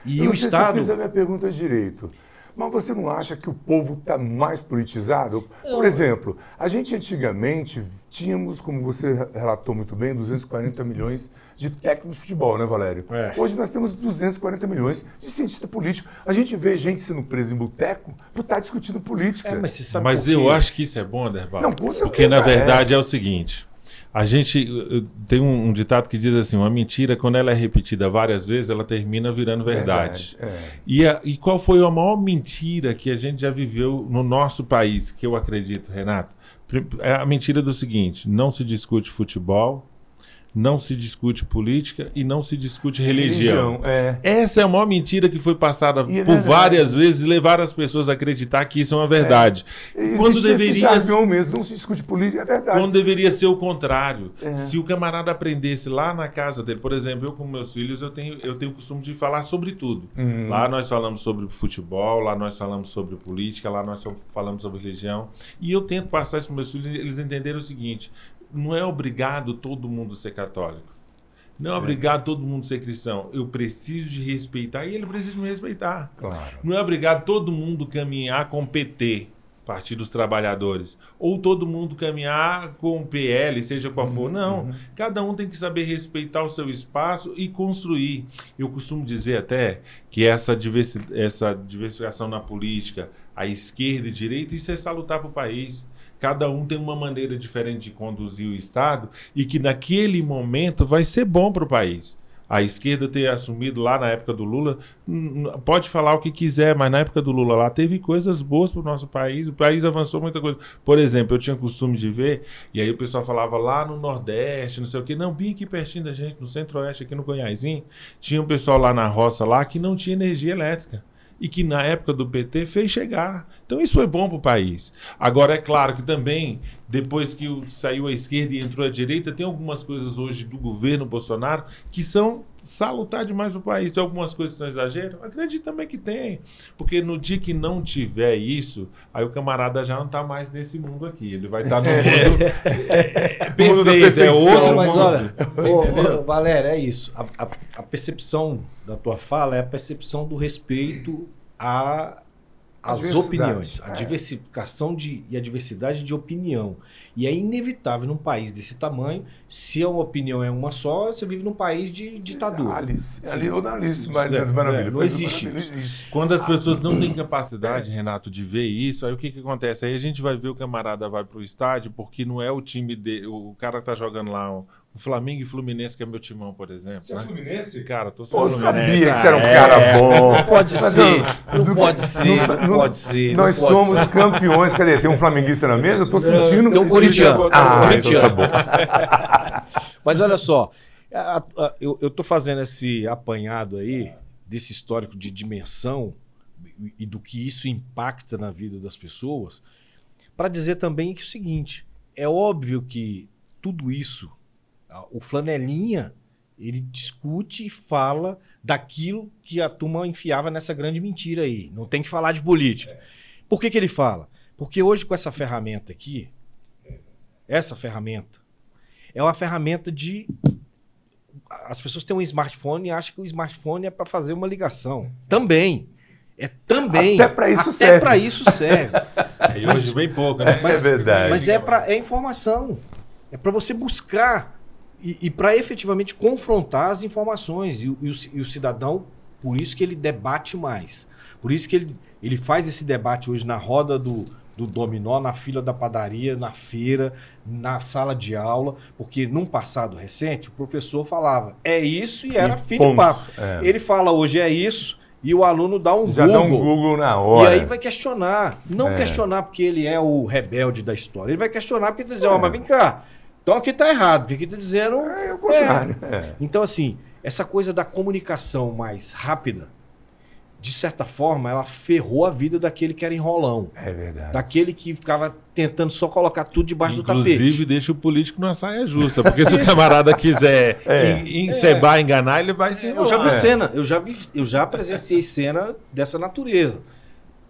E eu o não sei se eu Estado... fiz a minha pergunta direito. Mas você não acha que o povo está mais politizado? Não. Por exemplo, a gente antigamente tínhamos, como você relatou muito bem, 240 milhões de técnicos de futebol, né, Valério? Hoje nós temos 240 milhões de cientistas políticos. A gente vê gente sendo presa em boteco por estar discutindo política. Mas você sabe Mas por quê? eu acho que isso é bom, Anderval. Não, com certeza Porque, na verdade, é o seguinte... A gente tem um ditado que diz assim, uma mentira, quando ela é repetida várias vezes, ela termina virando verdade. E qual foi a maior mentira que a gente já viveu no nosso país, que eu acredito, Renato? É a mentira do seguinte, não se discute futebol, não se discute política e não se discute religião. Essa é a maior mentira que foi passada por várias vezes e levaram as pessoas a acreditar que isso é uma verdade. Quando deveria mesmo, não se discute política, é verdade. Quando deveria ser o contrário. Se o camarada aprendesse lá na casa dele, por exemplo, eu com meus filhos, eu tenho o costume de falar sobre tudo. Lá nós falamos sobre futebol, lá nós falamos sobre política, lá nós falamos sobre religião. E eu tento passar isso para meus filhos, eles entenderam o seguinte: não é obrigado todo mundo ser católico. Não é obrigado todo mundo ser cristão. Eu preciso de respeitar e ele precisa me respeitar. Claro. Não é obrigado todo mundo caminhar com o PT, Partido dos Trabalhadores, ou todo mundo caminhar com o PL, seja qual for. Não. Cada um tem que saber respeitar o seu espaço e construir. Eu costumo dizer até que essa diversificação na política, a esquerda e a direita, isso é salutar para o país. Cada um tem uma maneira diferente de conduzir o Estado e que naquele momento vai ser bom para o país. A esquerda ter assumido lá na época do Lula, pode falar o que quiser, mas na época do Lula lá teve coisas boas para o nosso país, o país avançou muita coisa. Por exemplo, eu tinha costume de ver, e aí o pessoal falava lá no Nordeste, não sei o quê, não, bem aqui pertinho da gente, no Centro-Oeste, aqui no Goiazinho, tinha um pessoal lá na roça lá que não tinha energia elétrica. E que na época do PT fez chegar. Então isso foi bom para o país. Agora é claro que também, depois que saiu a esquerda e entrou a direita, tem algumas coisas hoje do governo Bolsonaro que são salutar demais para o país. Tem algumas coisas que são exagero? Acredito também que tem. Porque no dia que não tiver isso, aí o camarada já não está mais nesse mundo aqui. Ele vai estar no mundo perfeito. É outro mas mundo. olha, Valério, é isso. A percepção da tua fala é a percepção do respeito às opiniões, a diversificação e a diversidade de opinião. E é inevitável num país desse tamanho, se a opinião é uma só, você vive num país de ditadura. Alice Maravilha. Não existe isso. Quando as pessoas não têm capacidade, Renato, de ver isso, aí o que acontece? Aí a gente vai ver o camarada vai pro estádio porque não é o time dele, o cara que tá jogando lá, o Flamengo e Fluminense, que é meu timão, por exemplo. Você é Fluminense? Cara, tô Pô, Fluminense. sabia que você era um cara bom. Não pode ser, não pode ser. Nós somos campeões. Cadê? Tem um flamenguista na mesa? Eu tô sentindo... Tem um corintiano. Então tá bom. Mas olha só, eu tô fazendo esse apanhado aí, desse histórico de dimensão e do que isso impacta na vida das pessoas, para dizer também que é o seguinte, é óbvio que tudo isso, o flanelinha, ele discute e fala daquilo que a turma enfiava nessa grande mentira aí. Não tem que falar de política. Por que ele fala? Porque hoje com essa ferramenta aqui, essa ferramenta, é uma ferramenta de... As pessoas têm um smartphone e acham que o smartphone é para fazer uma ligação. Também. Até para isso serve. Até para isso serve. E hoje bem pouco, né? É verdade. Mas é informação. É para você buscar e para efetivamente confrontar as informações. E o cidadão, por isso que ele debate mais. Por isso que ele faz esse debate hoje na roda do dominó, na fila da padaria, na feira, na sala de aula, porque num passado recente o professor falava, é isso e era fim de papo. Ele fala hoje é isso e o aluno dá um Já Google. dá um Google na hora. E aí vai questionar. Não questionar porque ele é o rebelde da história. Ele vai questionar porque ele diz, mas vem cá, então aqui tá errado, porque aqui tá dizendo... É o contrário. Então assim, essa coisa da comunicação mais rápida, de certa forma, ela ferrou a vida daquele que era enrolão. É verdade. Daquele que ficava tentando só colocar tudo debaixo do Inclusive, tapete. deixa o político numa saia justa. Porque se o camarada quiser encebar, enganar, ele vai se Eu já vi enrolar. cena, eu já presenciei cena dessa natureza.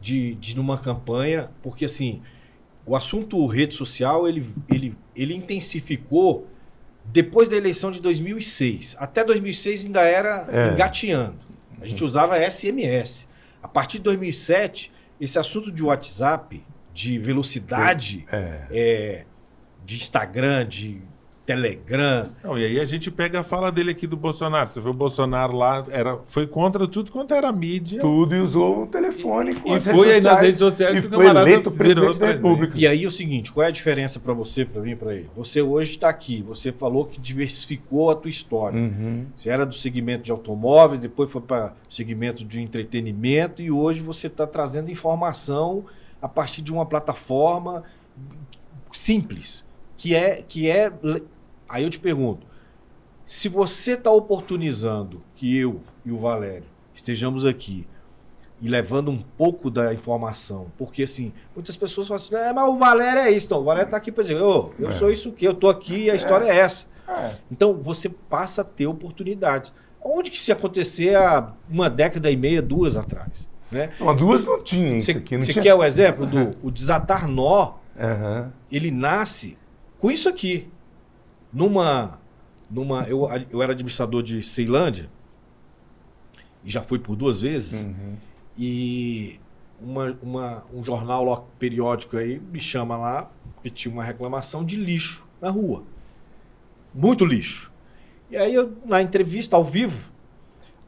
De numa campanha, porque assim, o assunto rede social, ele intensificou depois da eleição de 2006. Até 2006 ainda era engateando. A gente usava SMS. A partir de 2007, esse assunto de WhatsApp, de velocidade, de Instagram, de Telegram... Não, e aí a gente pega a fala dele aqui do Bolsonaro. Você vê o Bolsonaro lá, foi contra tudo quanto era mídia. Tudo, e usou o telefone com E as foi aí nas redes sociais, sociais e que o foi camarada eleito virou presidente da presidente. República. E aí é o seguinte, qual é a diferença para você, para mim e para ele? Você hoje está aqui, você falou que diversificou a tua história. Você era do segmento de automóveis, depois foi para o segmento de entretenimento e hoje você está trazendo informação a partir de uma plataforma simples, que é... Aí eu te pergunto, se você está oportunizando que eu e o Valério estejamos aqui e levando um pouco da informação, porque assim, muitas pessoas falam assim, mas o Valério é isso, não, o Valério está aqui para dizer, eu sou isso aqui, eu estou aqui e a história é essa. Então você passa a ter oportunidades. Onde que se acontecer há uma década e meia, 2 atrás? Né? Não, 2 não tinha isso aqui. Você Não tinha... quer o exemplo do o desatar nó? Aham. Ele nasce com isso aqui. Eu era administrador de Ceilândia e já fui por 2 vezes. E um jornal periódico aí me chama lá que tinha uma reclamação de lixo na rua. Muito lixo. E aí eu, na entrevista ao vivo,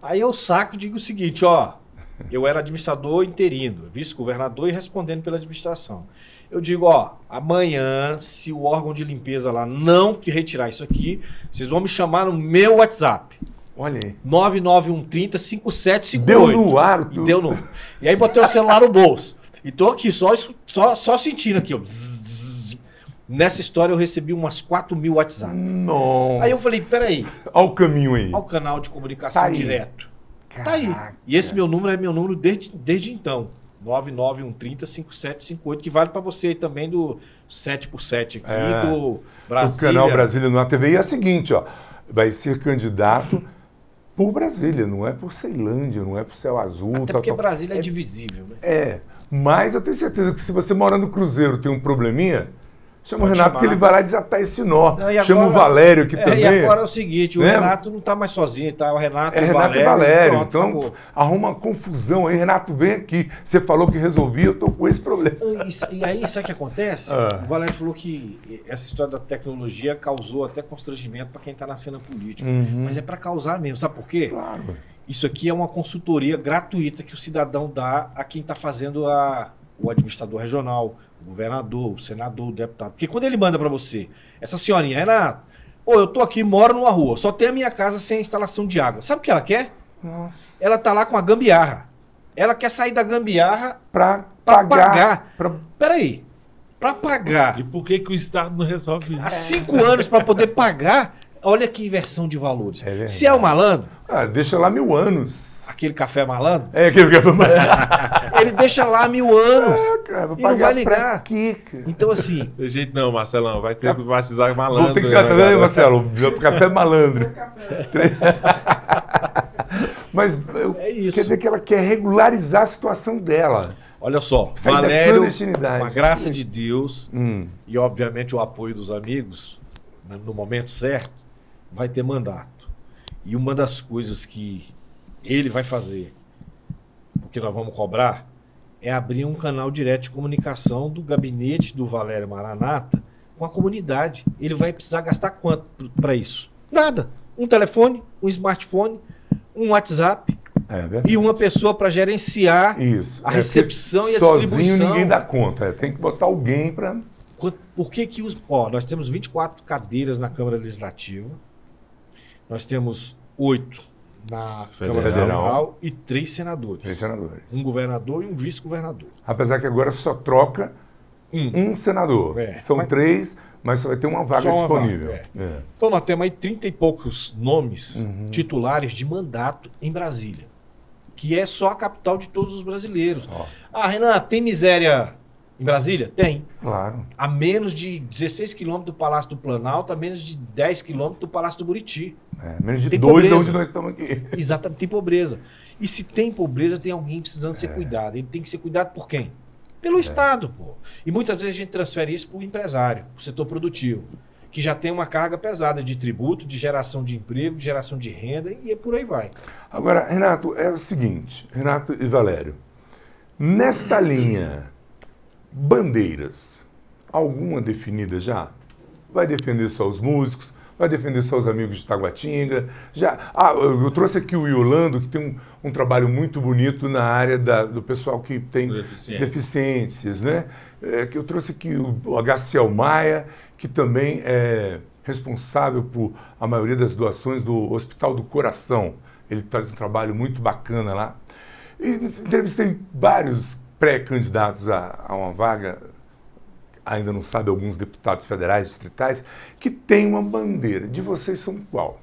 aí eu saco e digo o seguinte, eu era administrador interino, vice-governador e respondendo pela administração. Eu digo, amanhã, se o órgão de limpeza lá não retirar isso aqui, vocês vão me chamar no meu WhatsApp. Olha aí. 991305758. Deu no ar tudo. Deu no. E aí botei o celular no bolso. E tô aqui só sentindo aqui, ó. Zzz. Nessa história eu recebi umas 4.000 WhatsApp. Nossa. Aí eu falei, peraí. Olha o caminho aí. Olha o canal de comunicação Tá aí. direto. Caraca. Tá aí. E esse meu número é meu número desde então. 991305758, que vale para você aí também do 7x7 aqui, do Brasília. O canal Brasília no TV. E é o seguinte, vai ser candidato por Brasília, não é por Ceilândia, não é por Céu Azul. Até porque Brasília é divisível, né? Mas eu tenho certeza que se você mora no Cruzeiro tem um probleminha, chama o Pode Renato chamar. que ele vai lá desatar esse nó. Não, e Chama agora- o Valério aqui também. E agora é o seguinte, o né? Renato não tá mais sozinho, tá? O Renato, É o Renato Valério. e Valério. Pronto, Então, acabou. arruma uma confusão aí. Renato, vem aqui. Você falou que resolvia, eu tô com esse problema. E aí, sabe o que acontece? O Valério falou que essa história da tecnologia causou até constrangimento para quem está na cena política. Mas é para causar mesmo. Sabe por quê? Claro. Isso aqui é uma consultoria gratuita que o cidadão dá a quem está fazendo o administrador regional, o governador, o senador, o deputado. Porque quando ele manda para você, essa senhorinha, Renato, eu tô aqui, moro numa rua, só tem a minha casa sem instalação de água. Sabe o que ela quer? Nossa. Ela tá lá com a gambiarra. Ela quer sair da gambiarra Pra para pagar. pagar. pra- Peraí, para pagar E por que o Estado não resolve há isso? 5 anos para poder pagar, olha que inversão de valores. verdade. Se é o malandro, Deixa lá 1000 anos. aquele café malandro, Aquilo que é ele deixa lá 1000 anos cara, vou e não pagar vai pra ligar. quê, cara? Então, assim, Tem jeito não, Marcelão. Vai ter que batizar malandro. Vou ter que né, cantar, galera? Marcelo, café malandro. Mas É isso. quer dizer que ela quer regularizar a situação dela. olha só, Sair da Valério, clandestinidade. com a graça de Deus E e, obviamente, o apoio dos amigos, no momento certo, vai ter mandato. E uma das coisas que ele vai fazer, porque nós vamos cobrar, é abrir um canal direto de comunicação do gabinete do Valério Maranata com a comunidade. Ele vai precisar gastar quanto para isso? Nada. Um telefone, um smartphone, um WhatsApp verdade. e uma pessoa para gerenciar Isso. a recepção e a sozinho distribuição. ninguém dá conta. Tem que botar alguém para. Por que que nós temos 24 cadeiras na Câmara Legislativa, nós temos 8 na Câmara Federal. Federal e 3 senadores. 3 senadores. Um governador e um vice-governador. Apesar que agora só troca um senador. São Mas- 3, mas só vai ter uma vaga Só uma disponível. vaga, Então nós temos aí 30 e poucos nomes titulares de mandato em Brasília. que é só a capital de todos os brasileiros. Ó. Ah, Renan, tem miséria em Brasília? Tem. Claro. A menos de 16 quilômetros do Palácio do Planalto, a menos de 10 quilômetros do Palácio do Buriti. Menos de Tem 2 de pobreza. onde nós estamos aqui. Exatamente, tem pobreza. E se tem pobreza, tem alguém precisando ser cuidado. Ele tem que ser cuidado por quem? Pelo Estado, pô. E muitas vezes a gente transfere isso para o empresário, para o setor produtivo, que já tem uma carga pesada de tributo, de geração de emprego, de geração de renda, e por aí vai. Agora, Renato, é o seguinte, Renato e Valério, nesta linha, bandeiras, alguma definida já? Vai defender só os músicos? Vai defender só os amigos de Taguatinga? Já, eu trouxe aqui o Yolando, que tem um trabalho muito bonito na área do pessoal que tem deficiências, né? Que eu trouxe aqui o HCL Maia, que também é responsável por a maioria das doações do Hospital do Coração. Ele faz um trabalho muito bacana lá. E entrevistei vários pré-candidatos a uma vaga, ainda não sabe, alguns deputados federais, distritais, que têm uma bandeira. De vocês são qual?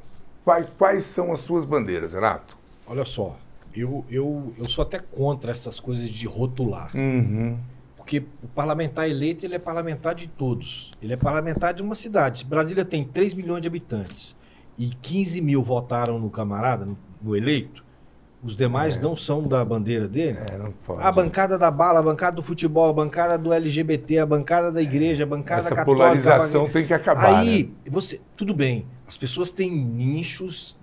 Quais são as suas bandeiras, Renato? Olha só, eu sou até contra essas coisas de rotular. Uhum. Porque o parlamentar eleito, ele é parlamentar de todos. Ele é parlamentar de uma cidade. Se Brasília tem 3 milhões de habitantes e 15 mil votaram no camarada, no eleito, os demais não são da bandeira dele? Não pode. A bancada da bala, a bancada do futebol, a bancada do LGBT, a bancada da igreja, a bancada Essa católica. polarização tem que acabar. Aí, né? tudo bem, as pessoas têm nichos,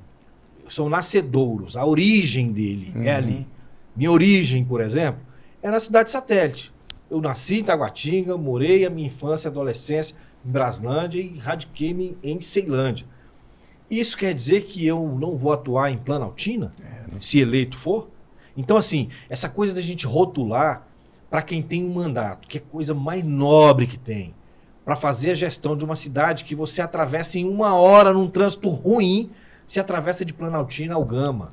são nascedouros, a origem dele é ali. Minha origem, por exemplo, é na cidade satélite. Eu nasci em Taguatinga, morei a minha infância e adolescência em Braslândia e radiquei-me em Ceilândia. Isso quer dizer que eu não vou atuar em Planaltina, se eleito for? Então, assim, essa coisa da gente rotular para quem tem um mandato, que é a coisa mais nobre que tem, para fazer a gestão de uma cidade que você atravessa em 1 hora num trânsito ruim, se atravessa de Planaltina ao Gama.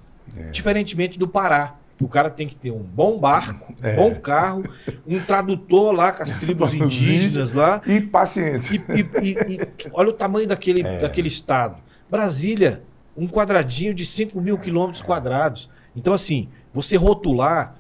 Diferentemente do Pará. O cara tem que ter um bom barco, um bom carro, um tradutor lá com as tribos indígenas lá. E paciência. E olha o tamanho daquele estado. Brasília, um quadradinho de 5 mil quilômetros quadrados. Então, assim, você rotular,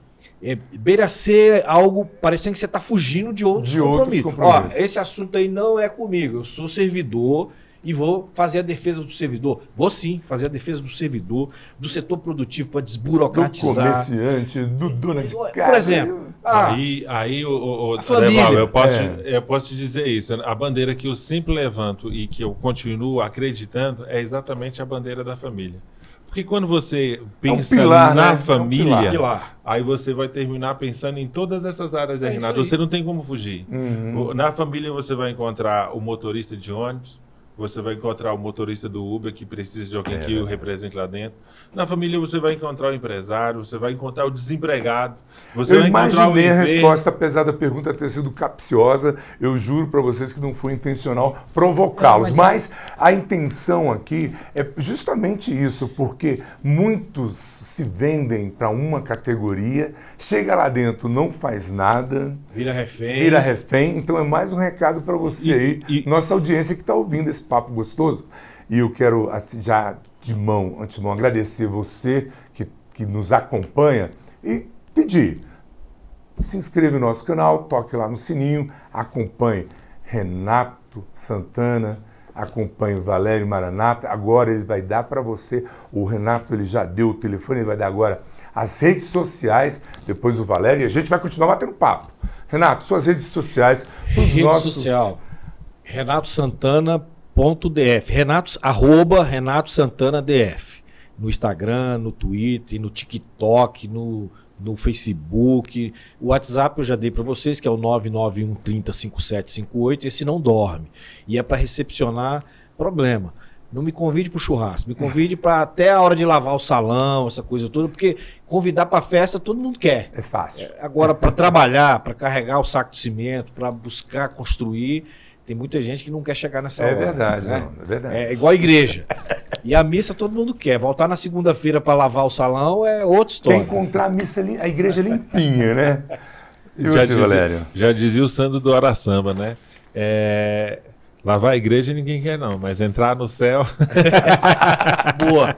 beira ser algo parecendo que você está fugindo de outros compromissos. Ó, esse assunto aí não é comigo. Eu sou servidor e vou fazer a defesa do servidor. Vou sim fazer a defesa do servidor, do setor produtivo para desburocratizar. Do comerciante, do dono de casa. Por exemplo, a família. Eu posso te dizer isso. A bandeira que eu sempre levanto e que eu continuo acreditando é exatamente a bandeira da família. Porque quando você pensa pilar, na né? família, pilar. aí você vai terminar pensando em todas essas áreas, Renato. Você não tem como fugir. Na família você vai encontrar o motorista de ônibus, você vai encontrar o motorista do Uber que precisa de alguém que o represente lá dentro. Na família você vai encontrar o empresário, você vai encontrar o desempregado. Você Eu vai encontrar o imaginei a resposta, apesar da pergunta ter sido capciosa. Eu juro para vocês que não foi intencional provocá-los. Mas a intenção aqui é justamente isso, porque muitos se vendem para uma categoria, chega lá dentro, não faz nada, vira refém. Vira refém. Então é mais um recado para você aí, nossa audiência que está ouvindo esse papo gostoso. E eu quero já de antemão agradecer você que nos acompanha e pedir, se inscreva no nosso canal, toque lá no sininho, acompanhe Renato Santana, acompanhe Valério Maranata. Agora ele vai dar para você, o Renato ele já deu o telefone, ele vai dar agora as redes sociais, depois o Valério, e a gente vai continuar batendo papo. Renato, suas redes sociais, social, renatosantana.df, Renato Santana DF, no Instagram, no Twitter, no TikTok, no Facebook. O WhatsApp eu já dei para vocês, que é o 991 30 5758, esse não dorme. E é para recepcionar problema. Não me convide para o churrasco, me convide para até a hora de lavar o salão, essa coisa toda, porque convidar para festa todo mundo quer. É fácil. Agora, para trabalhar, para carregar o saco de cimento, para buscar construir, tem muita gente que não quer chegar nessa hora. Verdade, né? não, é verdade. É igual a igreja. E a missa todo mundo quer. Voltar na segunda-feira para lavar o salão é outra história. Quer encontrar a igreja limpinha, né? E já você, Valério? Já dizia o Sandro do Araçamba, né? Lavar a igreja ninguém quer não, mas entrar no céu... Boa.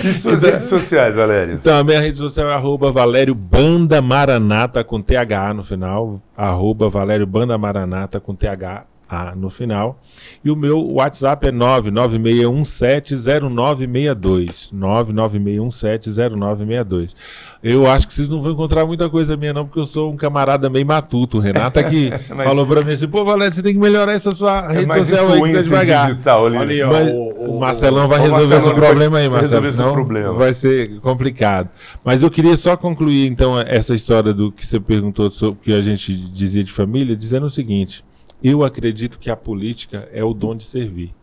E suas redes sociais, Valério? Então, a minha rede social é @Valério Banda Maranata com TH no final. @Valério Banda Maranata com TH no final. E o meu WhatsApp é 996170962. 996170962. Eu acho que vocês não vão encontrar muita coisa minha não, porque eu sou um camarada meio matuto. O Renata que falou pra mim assim, pô, Valério, você tem que melhorar essa sua rede social aí, que tá devagar. Digital, ali. Olha aí, ó, Mas o Marcelão vai resolver esse problema aí, Marcelo, senão vai ser complicado. Mas eu queria só concluir, então, essa história do que você perguntou sobre o que a gente dizia de família, dizendo o seguinte: eu acredito que a política é o dom de servir.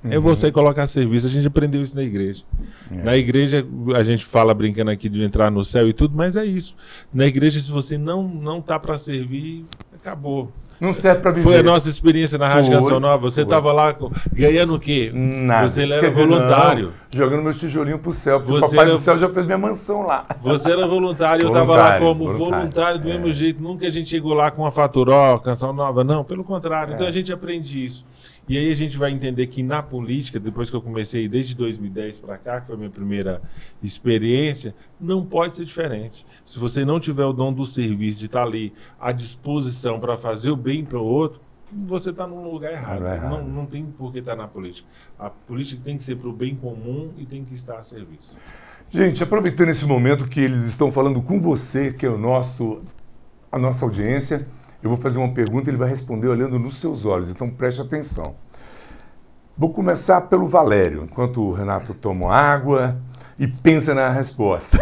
É você colocar a serviço. A gente aprendeu isso na igreja. Na igreja, a gente fala brincando aqui de entrar no céu e tudo, mas é isso. Na igreja, se você não tá para servir, acabou. Não serve para viver. Foi a nossa experiência na Rádio Canção Nova. Você estava lá ganhando o quê? Nada. Você era voluntário. Não, jogando meu tijolinho pro céu. Porque Você o Papai era... do Céu já fez minha mansão lá. Você era voluntário, eu estava lá como voluntário do mesmo jeito. Nunca a gente chegou lá com uma fatura, Canção Nova. Não, pelo contrário. Então a gente aprende isso. E aí a gente vai entender que na política, depois que eu comecei desde 2010 para cá, que foi a minha primeira experiência, não pode ser diferente. Se você não tiver o dom do serviço, de estar ali à disposição para fazer o bem para o outro, você está num lugar errado. Não tem por que estar na política. A política tem que ser para o bem comum e tem que estar a serviço. Gente, aproveitando esse momento que eles estão falando com você, que é a nossa audiência, eu vou fazer uma pergunta e ele vai responder olhando nos seus olhos, então preste atenção. Vou começar pelo Valério, enquanto o Renato toma água e pensa na resposta.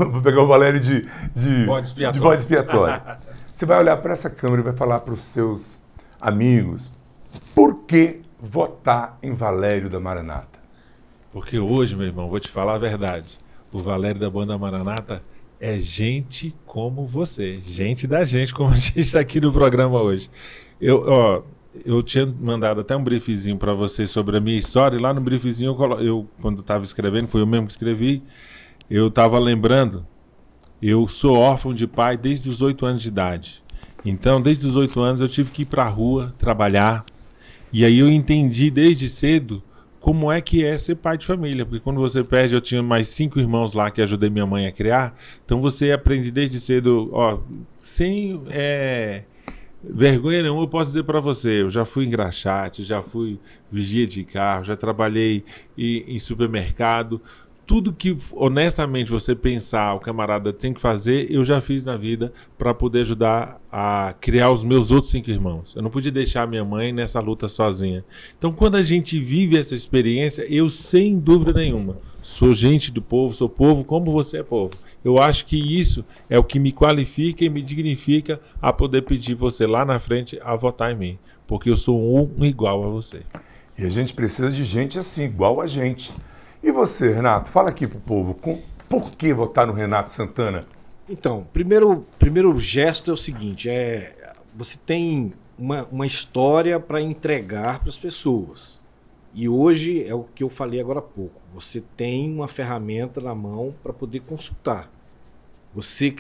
Vou pegar o Valério de bode expiatório. Você vai olhar para essa câmera e vai falar para os seus amigos por que votar em Valério da Maranata. Porque hoje, meu irmão, vou te falar a verdade, o Valério da Banda Maranata é gente como você, gente da gente, como a gente está aqui no programa hoje. Eu tinha mandado até um briefzinho para você sobre a minha história, e lá no briefzinho, eu quando estava escrevendo, foi eu mesmo que escrevi, eu estava lembrando, eu sou órfão de pai desde os 8 anos de idade. Então, desde os 8 anos, eu tive que ir para a rua, trabalhar, e aí eu entendi desde cedo como é que é ser pai de família, porque quando você perde, eu tinha mais 5 irmãos lá que ajudei minha mãe a criar, então você aprende desde cedo, sem vergonha nenhuma, eu posso dizer para você, eu já fui engraxate, já fui vigia de carro, já trabalhei em supermercado, tudo que honestamente você pensar, o camarada tem que fazer, eu já fiz na vida para poder ajudar a criar os meus outros 5 irmãos. Eu não podia deixar minha mãe nessa luta sozinha. Então, quando a gente vive essa experiência, eu, sem dúvida nenhuma, sou gente do povo, sou povo como você é povo. Eu acho que isso é o que me qualifica e me dignifica a poder pedir você lá na frente a votar em mim, porque eu sou um igual a você. E a gente precisa de gente assim, igual a gente. E você, Renato, fala aqui pro povo, por que votar no Renato Santana? Então, primeiro gesto é o seguinte, você tem uma história para entregar para as pessoas. E hoje é o que eu falei agora há pouco, você tem uma ferramenta na mão para poder consultar. Você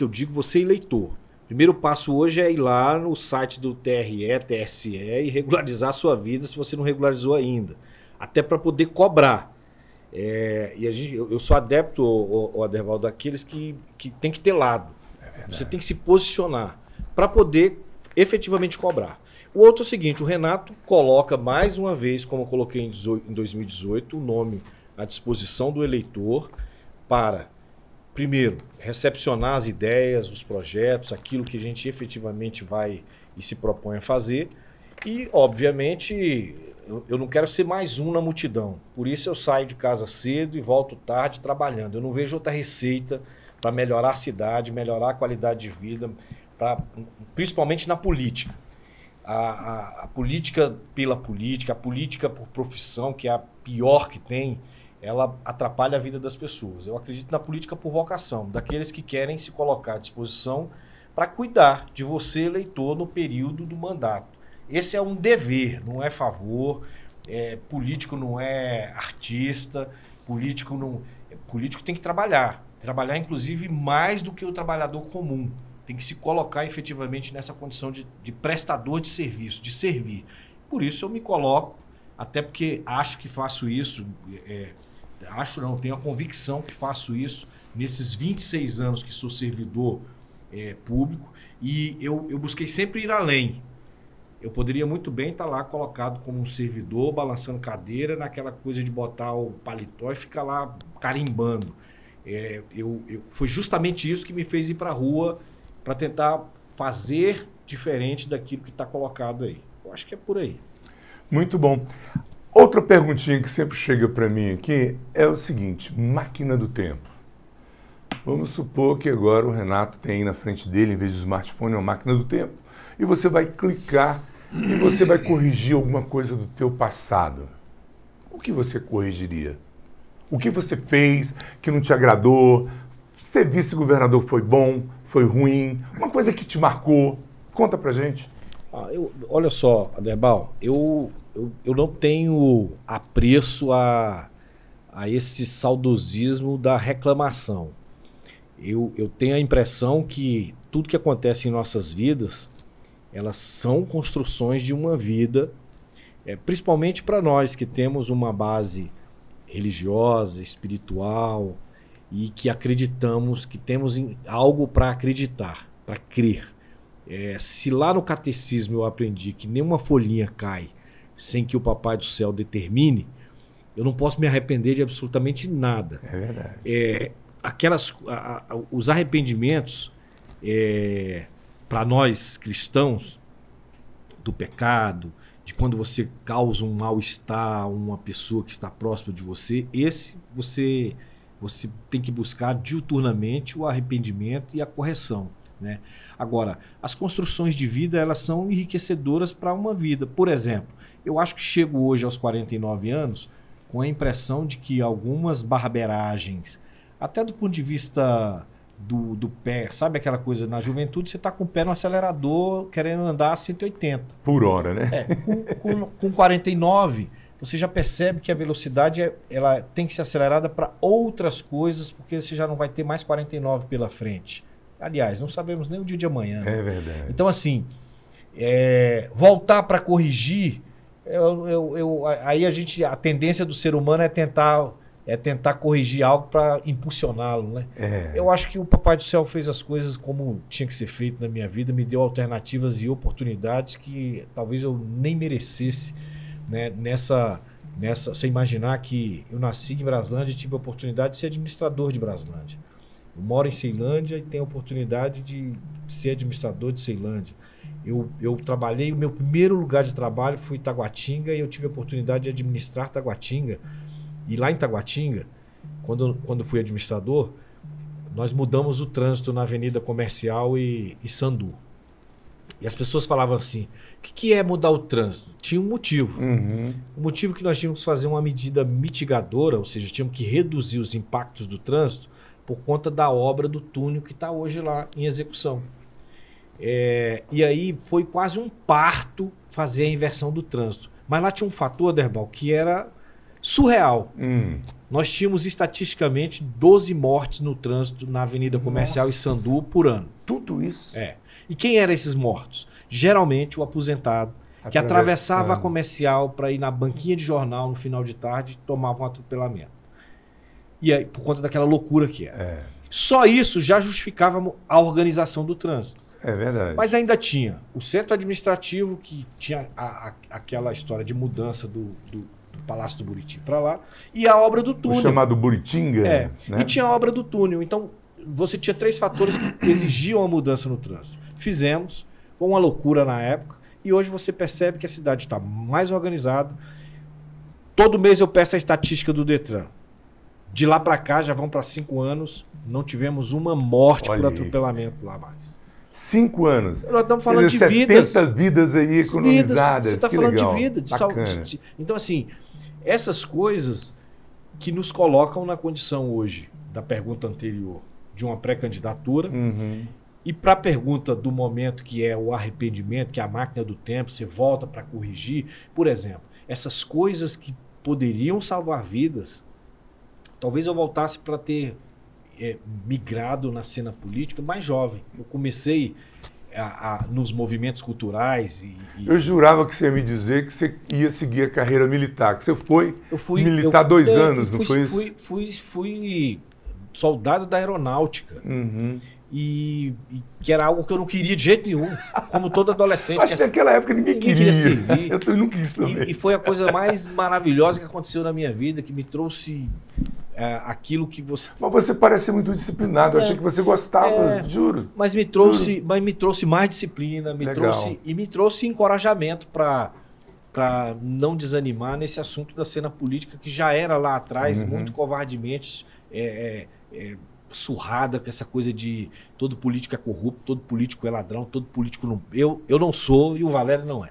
eleitor. Primeiro passo hoje é ir lá no site do TRE, TSE e regularizar a sua vida se você não regularizou ainda. Até para poder cobrar. Eu sou adepto, Adervaldo, daqueles que tem que ter lado. Você tem que se posicionar para poder efetivamente cobrar. O outro é o seguinte, o Renato coloca mais uma vez, como eu coloquei em 2018, o nome à disposição do eleitor para, primeiro, recepcionar as ideias, os projetos, aquilo que a gente efetivamente vai e se propõe a fazer. E, obviamente, eu não quero ser mais um na multidão. Por isso eu saio de casa cedo e volto tarde trabalhando. Eu não vejo outra receita para melhorar a cidade, melhorar a qualidade de vida, principalmente na política. A política pela política, a política por profissão, que é a pior que tem, ela atrapalha a vida das pessoas. Eu acredito na política por vocação, daqueles que querem se colocar à disposição para cuidar de você, eleitor, no período do mandato. Esse é um dever, não é favor. Político não é artista, político tem que trabalhar, inclusive mais do que o trabalhador comum. Tem que se colocar efetivamente nessa condição de prestador de serviço, de servir. por isso eu me coloco, até porque acho que faço isso, acho não, tenho a convicção que faço isso nesses 26 anos que sou servidor público, e eu busquei sempre ir além. Eu poderia muito bem estar lá colocado como um servidor, balançando cadeira, naquela coisa de botar o paletó e ficar lá carimbando. Foi justamente isso que me fez ir para a rua, para tentar fazer diferente daquilo que está colocado aí. Eu acho que é por aí. Muito bom. Outra perguntinha que sempre chega para mim aqui é o seguinte: máquina do tempo. Vamos supor que agora o Renato tem aí na frente dele, em vez de smartphone, uma máquina do tempo. E você vai clicar e você vai corrigir alguma coisa do teu passado. O que você corrigiria? O que você fez que não te agradou? Ser vice-governador foi bom, foi ruim? Uma coisa que te marcou? Conta pra gente. Olha só, Aderbal, eu não tenho apreço a esse saudosismo da reclamação. Eu tenho a impressão que tudo que acontece em nossas vidas, elas são construções de uma vida, principalmente para nós que temos uma base religiosa, espiritual e que acreditamos, que temos algo para acreditar, para crer. Se lá no catecismo eu aprendi que nenhuma folhinha cai sem que o Papai do Céu determine, eu não posso me arrepender de absolutamente nada. É verdade. Os arrependimentos, para nós cristãos, do pecado, de quando você causa um mal-estar a uma pessoa que está próxima de você, você tem que buscar diuturnamente o arrependimento e a correção, né? Agora, as construções de vida, elas são enriquecedoras para uma vida. Por exemplo, eu acho que chego hoje aos 49 anos com a impressão de que algumas barberagens, até do ponto de vista do pé, sabe aquela coisa, na juventude você está com o pé no acelerador querendo andar a 180. Por hora, né? Com 49, você já percebe que a velocidade ela tem que ser acelerada para outras coisas, porque você já não vai ter mais 49 pela frente. Aliás, não sabemos nem o dia de amanhã. É verdade. Então, assim, voltar para corrigir, aí a tendência do ser humano é tentar corrigir algo para impulsioná-lo, né? Eu acho que o Papai do Céu fez as coisas como tinha que ser feito na minha vida, me deu alternativas e oportunidades que talvez eu nem merecesse, né? Você imaginar que eu nasci em Braslândia e tive a oportunidade de ser administrador de Braslândia. Eu moro em Ceilândia e tenho a oportunidade de ser administrador de Ceilândia. Eu trabalhei, o meu primeiro lugar de trabalho foi Taguatinga e eu tive a oportunidade de administrar Taguatinga. E lá em Taguatinga, quando fui administrador, nós mudamos o trânsito na Avenida Comercial e Sandu. E as pessoas falavam assim, o que é mudar o trânsito? Tinha um motivo. Uhum. O motivo que nós tínhamos que fazer uma medida mitigadora, ou seja, tínhamos que reduzir os impactos do trânsito por conta da obra do túnel que está hoje lá em execução. E aí foi quase um parto fazer a inversão do trânsito. Mas lá tinha um fator, Aderbal, que era surreal. Nós tínhamos estatisticamente 12 mortes no trânsito na Avenida Comercial e Sandu por ano. Tudo isso? E quem eram esses mortos? Geralmente o aposentado, que atravessava a Comercial para ir na banquinha de jornal no final de tarde e tomava um atropelamento. E aí, por conta daquela loucura que era. Só isso já justificava a organização do trânsito. É verdade. Mas ainda tinha o centro administrativo, que tinha aquela história de mudança do Palácio do Buriti para lá, e a obra do túnel. O chamado Buritinga. Né? E tinha a obra do túnel. Então, você tinha 3 fatores que exigiam a mudança no trânsito. Fizemos, foi uma loucura na época, e hoje você percebe que a cidade está mais organizada. Todo mês eu peço a estatística do Detran. De lá para cá, já vão para 5 anos, não tivemos uma morte por atropelamento lá mais. 5 anos. Nós estamos falando de vidas. 70 vidas aí economizadas. Você está falando legal. de vida, de saúde. Então, assim, essas coisas que nos colocam na condição hoje da pergunta anterior de uma pré-candidatura. E para a pergunta do momento, que é o arrependimento, que é a máquina do tempo, você volta para corrigir. Por exemplo, essas coisas que poderiam salvar vidas, talvez eu voltasse para ter migrado na cena política mais jovem. Eu comecei nos movimentos culturais. Eu jurava que você ia me dizer que você ia seguir a carreira militar, que você foi militar 2 anos, não foi isso? Fui soldado da aeronáutica. E que era algo que eu não queria de jeito nenhum, como todo adolescente. Acho que naquela época ninguém queria servir. Eu não quis também. E foi a coisa mais maravilhosa que aconteceu na minha vida, que me trouxe aquilo que você... Mas você parece ser muito disciplinado, eu achei que você gostava, juro. Mas me trouxe mais disciplina, me trouxe encorajamento para não desanimar nesse assunto da cena política, que já era lá atrás, muito covardemente surrada com essa coisa de todo político é corrupto, todo político é ladrão, todo político não... Eu não sou e o Valério não é.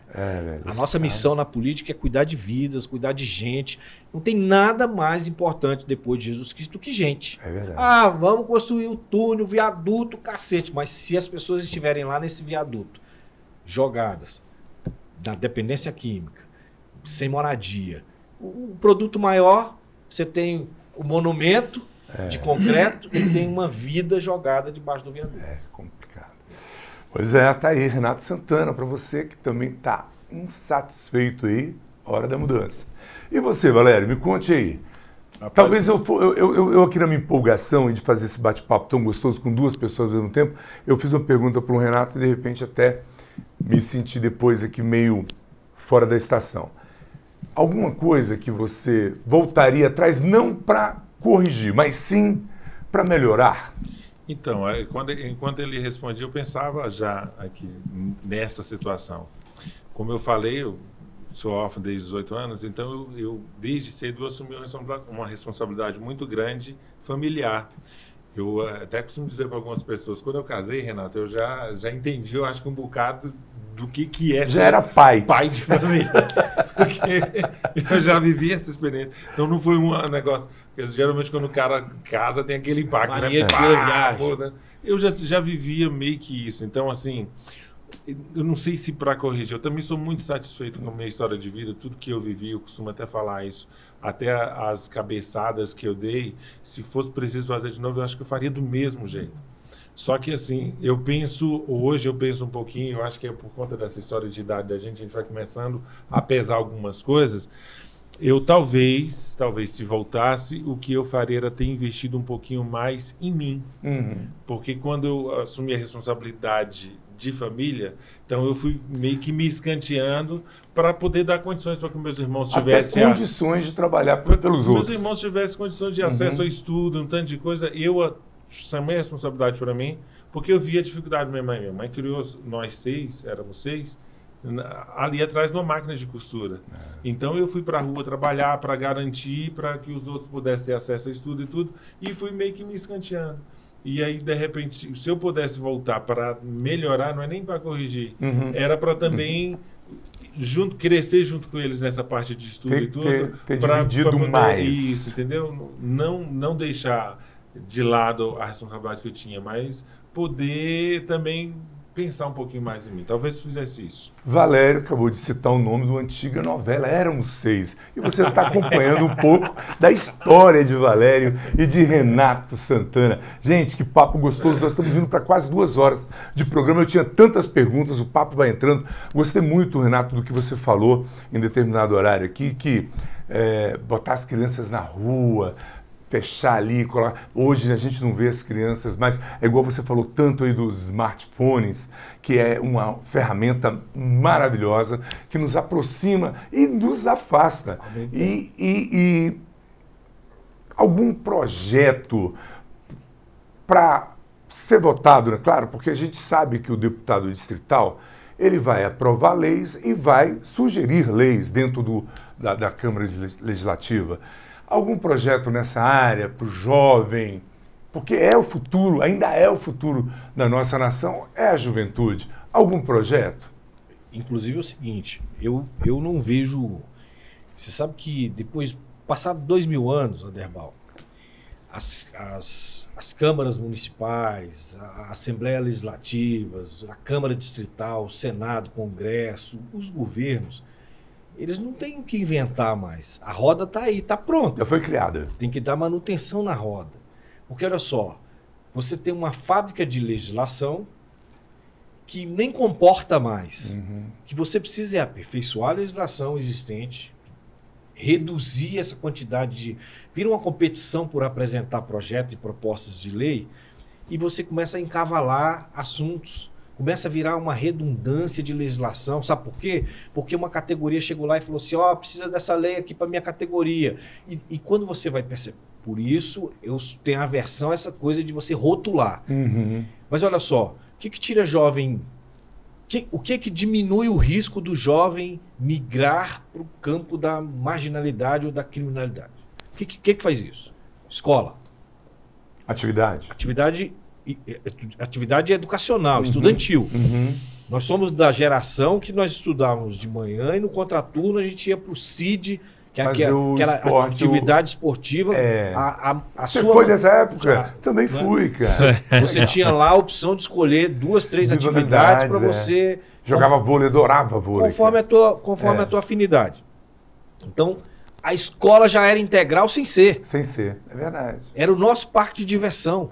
A nossa missão na política é cuidar de vidas, cuidar de gente. Não tem nada mais importante depois de Jesus Cristo do que gente. É verdade. Vamos construir o túnel, o viaduto, cacete. Mas se as pessoas estiverem lá nesse viaduto, jogadas, da dependência química, sem moradia, o produto maior, você tem o monumento de concreto e tem uma vida jogada debaixo do viaduto. É complicado. Pois é, tá aí, Renato Santana, para você que também tá insatisfeito aí, hora da mudança. E você, Valério, me conte aí. Rapaz, talvez eu aqui na minha empolgação de fazer esse bate-papo tão gostoso com 2 pessoas ao mesmo tempo, eu fiz uma pergunta para o Renato e de repente até me senti depois aqui meio fora da estação. Alguma coisa que você voltaria atrás não para corrigir, mas sim para melhorar? Então, enquanto ele respondia, eu pensava já aqui nessa situação. Como eu falei, eu sou órfão desde os 18 anos, então eu desde cedo eu assumi uma responsabilidade muito grande familiar. Eu até costumo dizer para algumas pessoas, quando eu casei, Renato, eu já entendi, eu acho que um bocado do que é já era pai de família. Porque eu já vivi essa experiência. Então não foi um negócio... Porque geralmente quando o cara casa tem aquele impacto, né? Eu já vivia meio que isso. Então, assim, eu não sei se para corrigir. Eu também sou muito satisfeito com a minha história de vida, tudo que eu vivi, eu costumo até falar isso. Até as cabeçadas que eu dei, se fosse preciso fazer de novo, eu acho que eu faria do mesmo jeito. Só que assim, hoje eu penso um pouquinho, eu acho que é por conta dessa história de idade da gente, a gente vai começando a pesar algumas coisas. Eu talvez se voltasse, o que eu faria era ter investido um pouquinho mais em mim. Porque quando eu assumi a responsabilidade de família, então eu fui meio que me escanteando para poder dar condições para que meus irmãos tivessem... Até condições de trabalhar pelos outros. Meus irmãos tivessem condições de acesso ao estudo, um tanto de coisa. Eu chamei a responsabilidade para mim, porque eu via a dificuldade da minha mãe. Minha mãe criou nós 6, éramos 6, ali atrás de uma máquina de costura. Então eu fui para a rua trabalhar para garantir para que os outros pudessem ter acesso a estudo e tudo, e fui meio que me escanteando. E aí, de repente, se eu pudesse voltar para melhorar, não é nem para corrigir, era para também crescer junto com eles nessa parte de estudo e tudo. Ter dividido mais. Isso, entendeu? Não deixar de lado a responsabilidade que eu tinha, mas poder também pensar um pouquinho mais em mim. Talvez fizesse isso. Valério acabou de citar o nome de uma antiga novela, Éramos 6. E você está acompanhando um pouco da história de Valério e de Renato Santana. Gente, que papo gostoso. Nós estamos indo para quase 2 horas de programa. Eu tinha tantas perguntas, o papo vai entrando. Gostei muito, Renato, do que você falou em determinado horário aqui, que botar as crianças na rua, fechar ali, colocar... Hoje a gente não vê as crianças, mas é igual você falou tanto aí dos smartphones, que é uma ferramenta maravilhosa, que nos aproxima e nos afasta. E algum projeto para ser votado, né? Claro, porque a gente sabe que o deputado distrital, ele vai aprovar leis e vai sugerir leis dentro da Câmara Legislativa. Algum projeto nessa área para o jovem, porque é o futuro, ainda é o futuro da nossa nação, é a juventude. Algum projeto? Inclusive é o seguinte, eu não vejo... Você sabe que depois, passado 2000 anos, Aderbal, as câmaras municipais, a Assembleia Legislativa, a Câmara Distrital, o Senado, o Congresso, os governos, eles não têm o que inventar mais. A roda está aí, está pronta. Já foi criada. Tem que dar manutenção na roda. Porque, olha só, você tem uma fábrica de legislação que nem comporta mais. Que você precisa aperfeiçoar a legislação existente, reduzir essa quantidade de... Vira uma competição por apresentar projetos e propostas de lei e você começa a encavalar assuntos. Começa a virar uma redundância de legislação. Sabe por quê? Porque uma categoria chegou lá e falou assim, precisa dessa lei aqui para minha categoria. E quando você vai perceber... Por isso, eu tenho aversão a essa coisa de você rotular. Mas olha só, o que tira jovem... O que diminui o risco do jovem migrar para o campo da marginalidade ou da criminalidade? O que faz isso? Escola. Atividade. Atividade educacional, estudantil. Nós somos da geração que nós estudávamos de manhã e no contraturno a gente ia para o CID, que é aquela atividade esportiva. Você foi dessa época? Também fui, cara. Você tinha lá a opção de escolher 2, 3 atividades para você... Jogava vôlei, adorava vôlei. Conforme a tua afinidade. Então, a escola já era integral sem ser. Sem ser, é verdade. Era o nosso parque de diversão.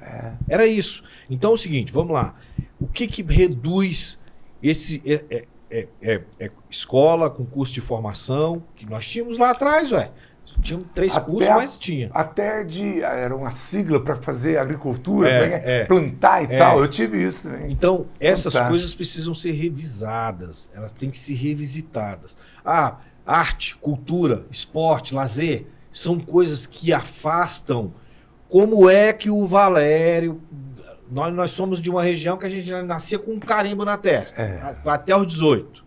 Era isso. Então é o seguinte, vamos lá. O que reduz esse... escola com curso de formação, que nós tínhamos lá atrás, Tínhamos 3 cursos, mas tinha. Era uma sigla para fazer agricultura, plantar e tal. Eu tive isso também. Então, essas coisas precisam ser revisadas. Elas têm que ser revisitadas. Arte, cultura, esporte, lazer, são coisas que afastam. Como é que o Valério... Nós somos de uma região que a gente já nascia com um carimbo na testa, até os 18.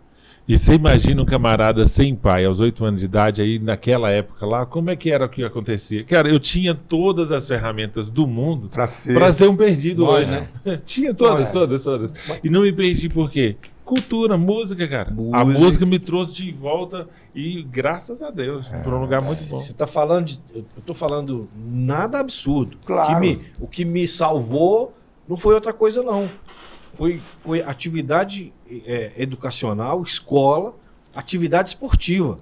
E você imagina um camarada sem pai, aos 8 anos de idade, aí naquela época lá, como é que era o que acontecia? Cara, eu tinha todas as ferramentas do mundo para ser um perdido hoje, né? Tinha todas. E não me perdi por quê? Cultura, música, cara. A música me trouxe de volta e graças a Deus, para um lugar muito bom. Você está falando eu estou falando nada absurdo. Claro. O que me salvou não foi outra coisa, não. Foi atividade educacional, escola, atividade esportiva.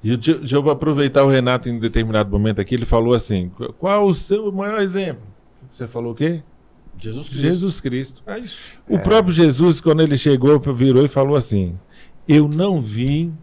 E deixa eu aproveitar o Renato em determinado momento aqui, ele falou assim, qual o seu maior exemplo? Você falou o quê? Jesus Cristo. Jesus Cristo. É isso. O próprio Jesus, quando ele chegou, virou e falou assim, eu não vim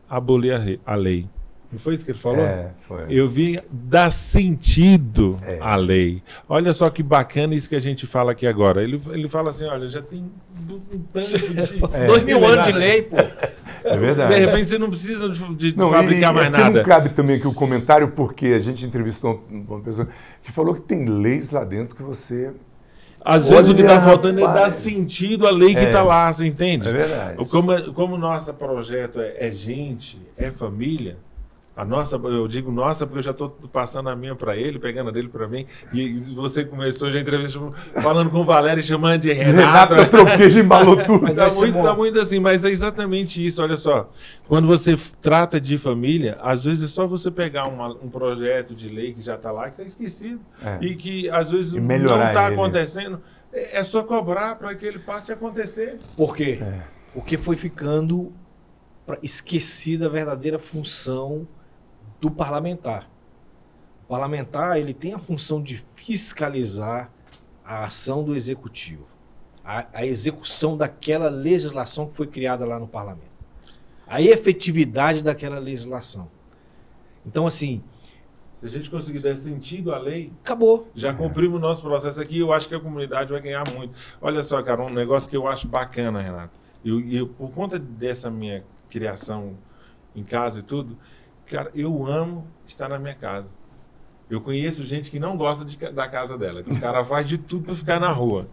abolir a lei. Não foi isso que ele falou? Foi. Eu vim dar sentido à lei. Olha só que bacana isso que a gente fala aqui agora. Ele fala assim, olha, já tem um tanto de... 2000 anos de lei, pô. É verdade. De repente você não precisa de fabricar mais nada. Não cabe também aqui o comentário, porque a gente entrevistou uma pessoa que falou que tem leis lá dentro que você... Às vezes o que está faltando é dar sentido à lei que está lá, você entende? É verdade. Como o nosso projeto é gente, é família... eu digo nossa porque eu já estou passando a minha para ele, pegando a dele para mim. E você começou já a entrevista falando com o Valério e chamando de Renato. Eu troquei, já embalou tudo. Tá muito assim, mas é exatamente isso. Olha só, quando você trata de família, às vezes é só você pegar um projeto de lei que já está lá, que está esquecido. E que às vezes não está acontecendo. É só cobrar para que ele passe a acontecer. Por quê? Porque foi ficando esquecida a verdadeira função do parlamentar. O parlamentar, ele tem a função de fiscalizar a ação do executivo, a execução daquela legislação que foi criada lá no parlamento, a efetividade daquela legislação. Então, assim... Se a gente conseguir dar sentido à lei... Acabou. Já cumprimos o nosso processo aqui, eu acho que a comunidade vai ganhar muito. Olha só, cara, um negócio que eu acho bacana, Renato. E por conta dessa minha criação em casa e tudo... Cara, eu amo estar na minha casa. Eu conheço gente que não gosta da casa dela. Que o cara faz de tudo para ficar na rua.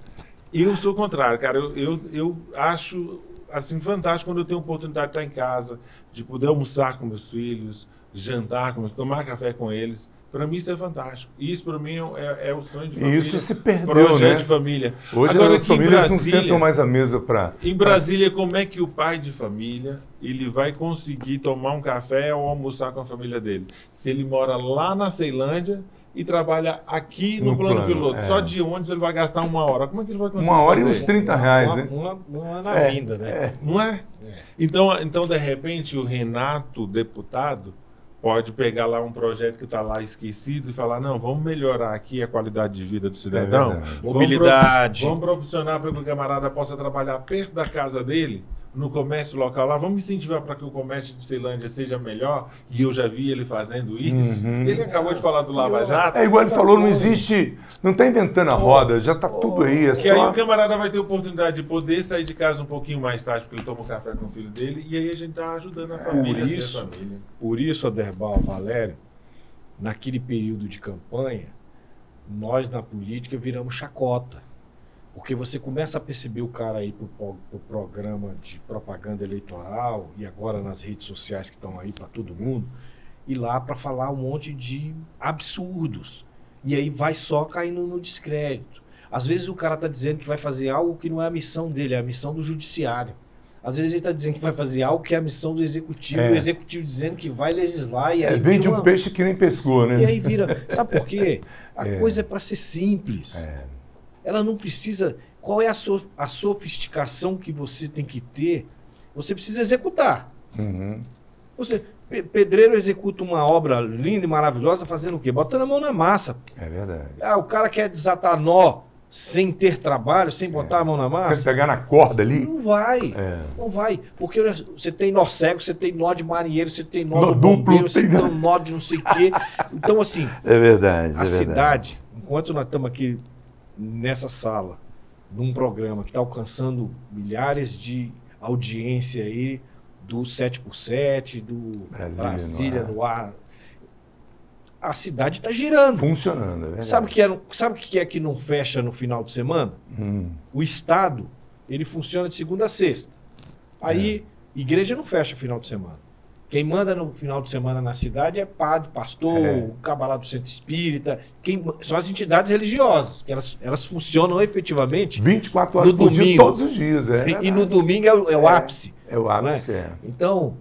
Eu sou o contrário, cara. Eu acho assim fantástico quando eu tenho a oportunidade de estar em casa, de poder almoçar com meus filhos, jantar com meus, tomar café com eles. Para mim isso é fantástico. Isso para mim é o sonho de família. E isso se perdeu, projeto né? de família. Hoje agora, as famílias não sentam mais à mesa para... Em Brasília, como é que o pai de família ele vai conseguir tomar um café ou almoçar com a família dele? Se ele mora lá na Ceilândia e trabalha aqui no plano piloto. Só de ônibus ele vai gastar 1 hora. Como é que ele vai conseguir 1 hora fazer? e uns R$30, né? Uma na vinda, né? Não é? Então, de repente, o Renato, deputado, pode pegar lá um projeto que está lá esquecido e falar, não, vamos melhorar aqui a qualidade de vida do cidadão. Mobilidade. Vamos proporcionar para que o camarada possa trabalhar perto da casa dele, no comércio local lá, vamos incentivar para que o comércio de Ceilândia seja melhor, e eu já vi ele fazendo isso. Ele acabou de falar do Lava Jato. É igual ele falou, não existe, não está inventando a roda, já está tudo aí, é Que aí só... o camarada vai ter oportunidade de poder sair de casa um pouquinho mais tarde, porque ele toma um café com o filho dele, e aí a gente está ajudando a família a ser a família. Por isso, Aderbal, Valério, naquele período de campanha, nós na política viramos chacota. Porque você começa a perceber o cara aí pro programa de propaganda eleitoral e agora nas redes sociais que estão aí para todo mundo, ir lá para falar um monte de absurdos. E aí vai só caindo no descrédito. Às vezes o cara está dizendo que vai fazer algo que não é a missão dele, é a missão do judiciário. Às vezes ele está dizendo que vai fazer algo que é a missão do executivo, e o executivo dizendo que vai legislar. E aí vende um peixe que nem pescou, né? E aí vira... Sabe por quê? A coisa é para ser simples. Ela não precisa... Qual é a sofisticação que você tem que ter? Você precisa executar. Pedreiro executa uma obra linda e maravilhosa fazendo o quê? Botando a mão na massa. É verdade. O cara quer desatar nó sem ter trabalho, sem botar a mão na massa. Você pegar na corda ali? Não vai. Não vai. Porque você tem nó cego, você tem nó de marinheiro, você tem nó do duplo, bombeiro, você tem nó de não sei o quê. Então, assim... É verdade. A cidade, enquanto nós estamos aqui nessa sala, num programa que está alcançando milhares de audiência aí, do 7x7, do Brasília no ar, a cidade está girando. Funcionando, é verdade. Sabe o que é que não fecha no final de semana? O Estado, ele funciona de segunda a sexta. Aí, igreja não fecha no final de semana. Quem manda no final de semana na cidade é padre, pastor, o cabalá do centro espírita. São as entidades religiosas, que elas funcionam efetivamente 24 horas por dia, todos os dias. E no domingo é o ápice. É o ápice, Então,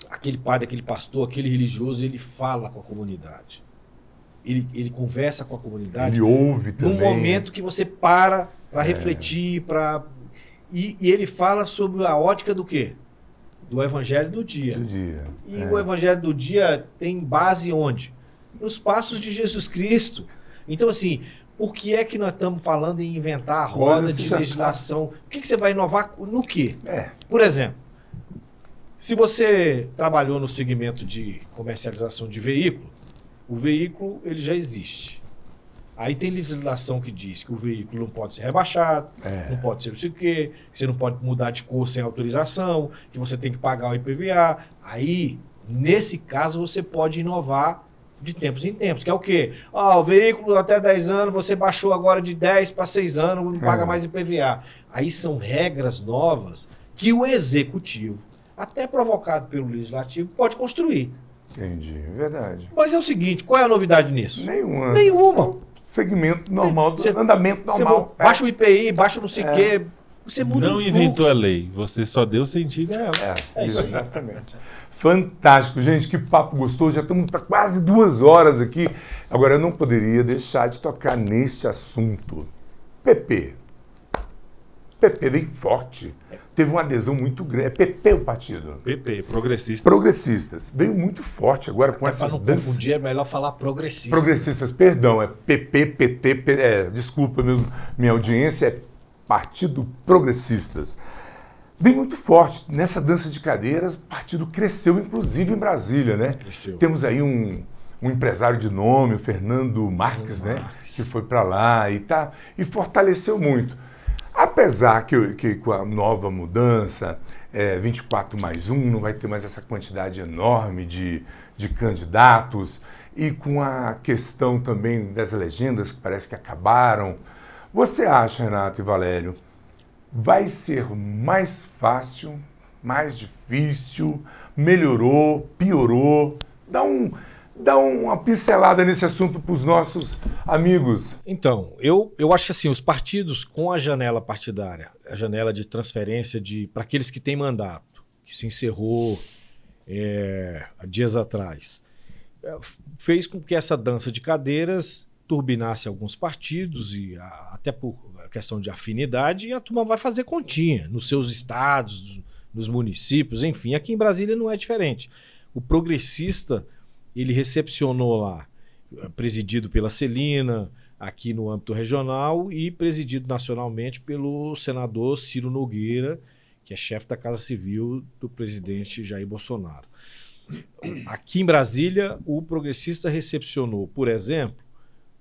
aquele padre, aquele pastor, aquele religioso, ele fala com a comunidade. Ele conversa com a comunidade. Ele ouve também. Num momento que você para refletir, e ele fala sobre a ótica do quê? Do Evangelho do Dia. E o Evangelho do Dia tem base onde? Nos passos de Jesus Cristo. Então, assim, por que é que nós estamos falando em inventar a roda de legislação? O que você vai inovar no quê? Por exemplo, se você trabalhou no segmento de comercialização de veículo, o veículo ele já existe. Aí tem legislação que diz que o veículo não pode ser rebaixado, não pode ser não sei o quê, que você não pode mudar de cor sem autorização, que você tem que pagar o IPVA. Aí, nesse caso, você pode inovar de tempos em tempos, que é o quê? O veículo até 10 anos, você baixou agora de 10 para 6 anos, não paga mais IPVA. Aí são regras novas que o executivo, até provocado pelo legislativo, pode construir. Entendi, verdade. Mas é o seguinte, qual é a novidade nisso? Nenhuma. Segmento normal, andamento normal. Você baixa o IPI, baixa não sei o quê. Você muda não inventou a lei, você só deu sentido. Exatamente. Fantástico, gente, que papo gostoso. Já estamos para quase 2 horas aqui. Agora, eu não poderia deixar de tocar neste assunto. PP. PP bem forte. Teve uma adesão muito grande. É PP o partido? PP, progressistas. Progressistas. Veio muito forte agora com essa dança. Para não confundir, é melhor falar progressistas. Progressistas, perdão. É PP, PT, desculpa, minha audiência, é Partido Progressistas. Vem muito forte. Nessa dança de cadeiras, o partido cresceu, inclusive em Brasília, né? Cresceu. Temos aí um empresário de nome, o Fernando Marques, né? Que foi para lá e fortaleceu muito. Apesar que com a nova mudança, 24+1, não vai ter mais essa quantidade enorme de candidatos, e com a questão também das legendas, que parece que acabaram. Você acha, Renato e Valério, vai ser mais fácil, mais difícil, melhorou, piorou? Dá uma pincelada nesse assunto para os nossos amigos. Então, eu acho que assim, os partidos com a janela partidária, a janela de transferência para aqueles que têm mandato, que se encerrou há dias atrás, fez com que essa dança de cadeiras turbinasse alguns partidos, e até por questão de afinidade, e a turma vai fazer continha nos seus estados, nos municípios, enfim. Aqui em Brasília não é diferente. O progressista, ele recepcionou lá, presidido pela Celina, aqui no âmbito regional, e presidido nacionalmente pelo senador Ciro Nogueira, que é chefe da Casa Civil do presidente Jair Bolsonaro. Aqui em Brasília, o progressista recepcionou, por exemplo,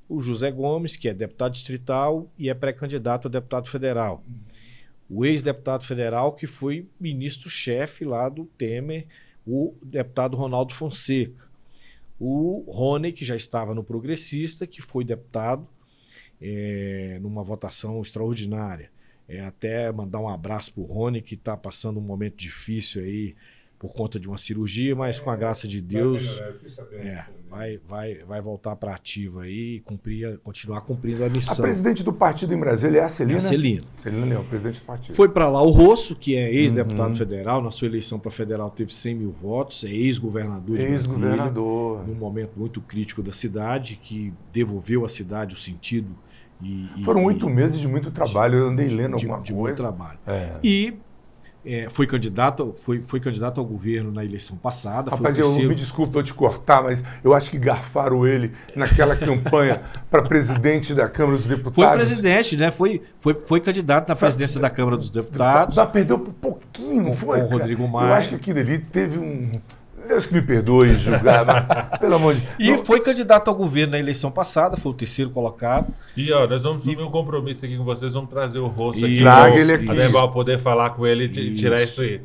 o José Gomes, que é deputado distrital e é pré-candidato a deputado federal. O ex-deputado federal que foi ministro-chefe lá do Temer, o deputado Ronaldo Fonseca. O Rony, que já estava no progressista, que foi deputado numa votação extraordinária. Até mandar um abraço para o Rony, que está passando um momento difícil aí por conta de uma cirurgia, mas com a graça de Deus vai voltar para a ativa aí e continuar cumprindo a missão. A presidente do partido em Brasília é a Celina? É a Celina. Celina Leão, presidente do partido. Foi para lá o Rosso, que é ex-deputado federal, na sua eleição para federal teve 100 mil votos, é ex-governador de Brasília, num momento muito crítico da cidade, que devolveu à cidade o sentido. Foram 8 meses de muito trabalho, eu andei lendo alguma coisa. De muito trabalho. E foi candidato ao governo na eleição passada. Rapaz, me desculpa eu te cortar, mas eu acho que garfaram ele naquela campanha para presidente da Câmara dos Deputados. Foi presidente, né? Foi candidato na presidência da Câmara dos Deputados. Perdeu por pouquinho, não foi? Com o Rodrigo Maia. Eu acho que aquilo ali teve um... Deus que me perdoe julgar, mas, pelo amor de Deus. E foi candidato ao governo na eleição passada, foi o terceiro colocado. E ó, nós vamos assumir um compromisso aqui com vocês, vamos trazer o Rosso aqui. Traga ele aqui. Para poder falar com ele e tirar esse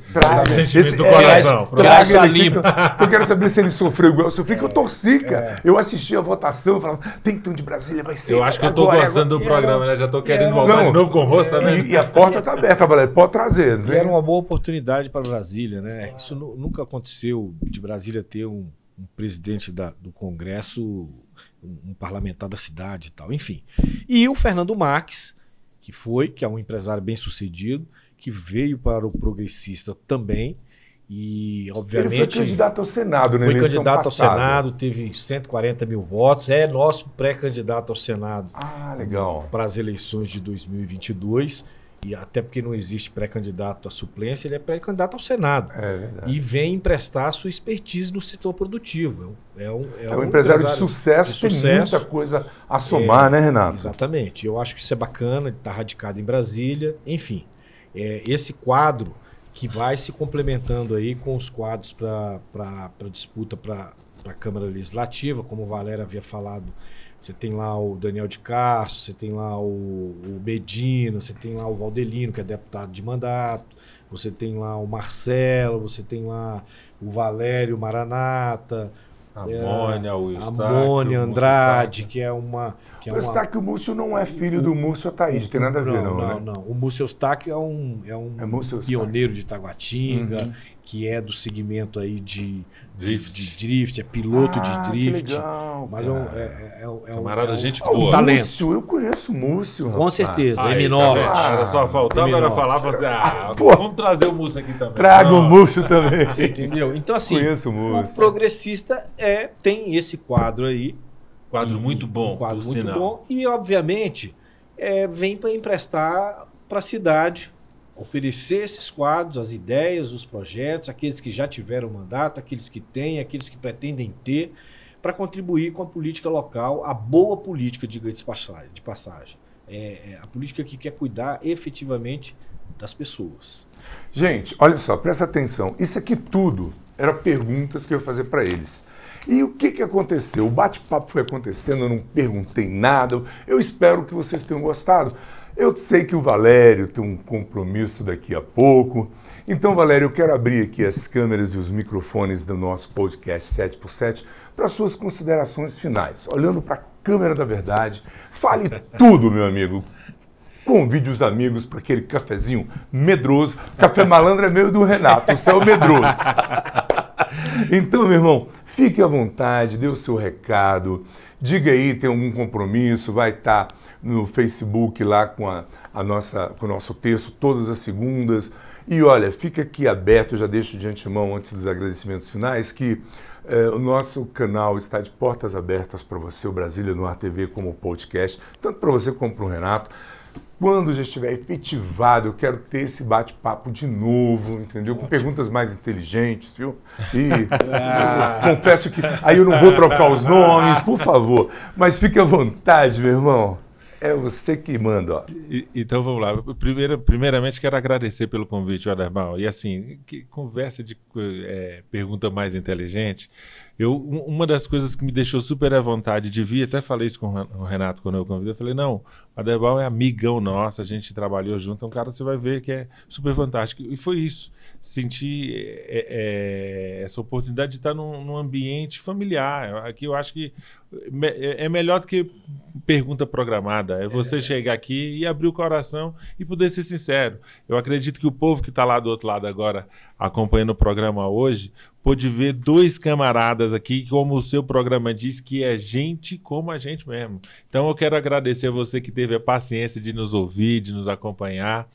sentimento do coração. Traga essa limpa. Eu quero saber se ele sofreu igual eu sofri, que eu torci, cara. Eu assisti a votação e falava, tem que ter um de Brasília, vai ser. Eu acho que eu tô gostando do programa, né? Já tô querendo voltar de novo com o Rosso, tá vendo? E a porta tá aberta, Valério, pode trazer. E era uma boa oportunidade para Brasília, né? Isso nunca aconteceu de Brasília ter um presidente do Congresso, um parlamentar da cidade e tal, enfim. E o Fernando Marques, que é um empresário bem sucedido, que veio para o progressista também, e obviamente... Ele foi candidato ao Senado na eleição passada. Foi candidato ao Senado, teve 140 mil votos, é nosso pré-candidato ao Senado. Ah, legal. Para as eleições de 2022, e até porque não existe pré-candidato à suplência, ele é pré-candidato ao Senado. É verdade. E vem emprestar a sua expertise no setor produtivo. É um empresário de sucesso, tem muita coisa a somar, né, Renato? Exatamente. Eu acho que isso é bacana, ele está radicado em Brasília. Enfim, esse quadro que vai se complementando aí com os quadros para disputa para a Câmara Legislativa, como o Valério havia falado. Você tem lá o Daniel de Castro, você tem lá o Medina, você tem lá o Valdelino, que é deputado de mandato, você tem lá o Marcelo, você tem lá o Valério Maranata, Amônia Andrade, que é uma... O Eustáquio Múcio não é filho do Múcio Ataíde, tem nada a ver, não, né? Não. O Múcio Eustáquio é um pioneiro de Taguatinga, que é do segmento aí de drift, é piloto de drift. Que legal, mas camarada, gente boa. Um talento. Múcio, eu conheço o Múcio. Com certeza, aí, M9. Era só faltava era falar pra você, vamos trazer o Múcio aqui também. Traga o Múcio também. Você entendeu? Então, assim, conheço o Múcio. O progressista tem esse quadro aí. Quadro muito bom. Um quadro muito bom. E, obviamente, vem para emprestar para a cidade, oferecer esses quadros, as ideias, os projetos, aqueles que já tiveram mandato, aqueles que têm, aqueles que pretendem ter, para contribuir com a política local, a boa política, diga-se de passagem. A política que quer cuidar efetivamente das pessoas. Gente, olha só, presta atenção. Isso aqui tudo eram perguntas que eu ia fazer para eles. E o que aconteceu? O bate-papo foi acontecendo, eu não perguntei nada. Eu espero que vocês tenham gostado. Eu sei que o Valério tem um compromisso daqui a pouco. Então, Valério, eu quero abrir aqui as câmeras e os microfones do nosso podcast 7x7 para suas considerações finais. Olhando para a câmera da verdade, fale tudo, meu amigo. Convide os amigos para aquele cafezinho medroso. Café malandro é meio do Renato, o céu medroso. Então, meu irmão, fique à vontade, dê o seu recado, diga aí, tem algum compromisso, vai estar no Facebook lá com o nosso texto todas as segundas. E olha, fica aqui aberto, eu já deixo de antemão, antes dos agradecimentos finais, que o nosso canal está de portas abertas para você, o Brasília no Ar TV como podcast, tanto para você como para o Renato. Quando já estiver efetivado, eu quero ter esse bate-papo de novo, entendeu? Com perguntas mais inteligentes, viu? E confesso que aí eu não vou trocar os nomes, por favor. Mas fique à vontade, meu irmão. É você que manda, ó. Então vamos lá. Primeiramente, quero agradecer pelo convite, Aderbal. E assim, que conversa de pergunta mais inteligente. Uma das coisas que me deixou super à vontade de vir, até falei isso com o Renato quando eu convidei, eu falei, não, o Aderbal é amigão nosso, a gente trabalhou junto, é um cara que você vai ver que é super fantástico. E foi isso. Senti essa oportunidade de estar num ambiente familiar. Aqui eu acho que é melhor do que pergunta programada. É você chegar aqui e abrir o coração e poder ser sincero. Eu acredito que o povo que está lá do outro lado agora, acompanhando o programa hoje, pôde ver dois camaradas aqui, como o seu programa diz, que é gente como a gente mesmo. Então eu quero agradecer a você que teve a paciência de nos ouvir, de nos acompanhar.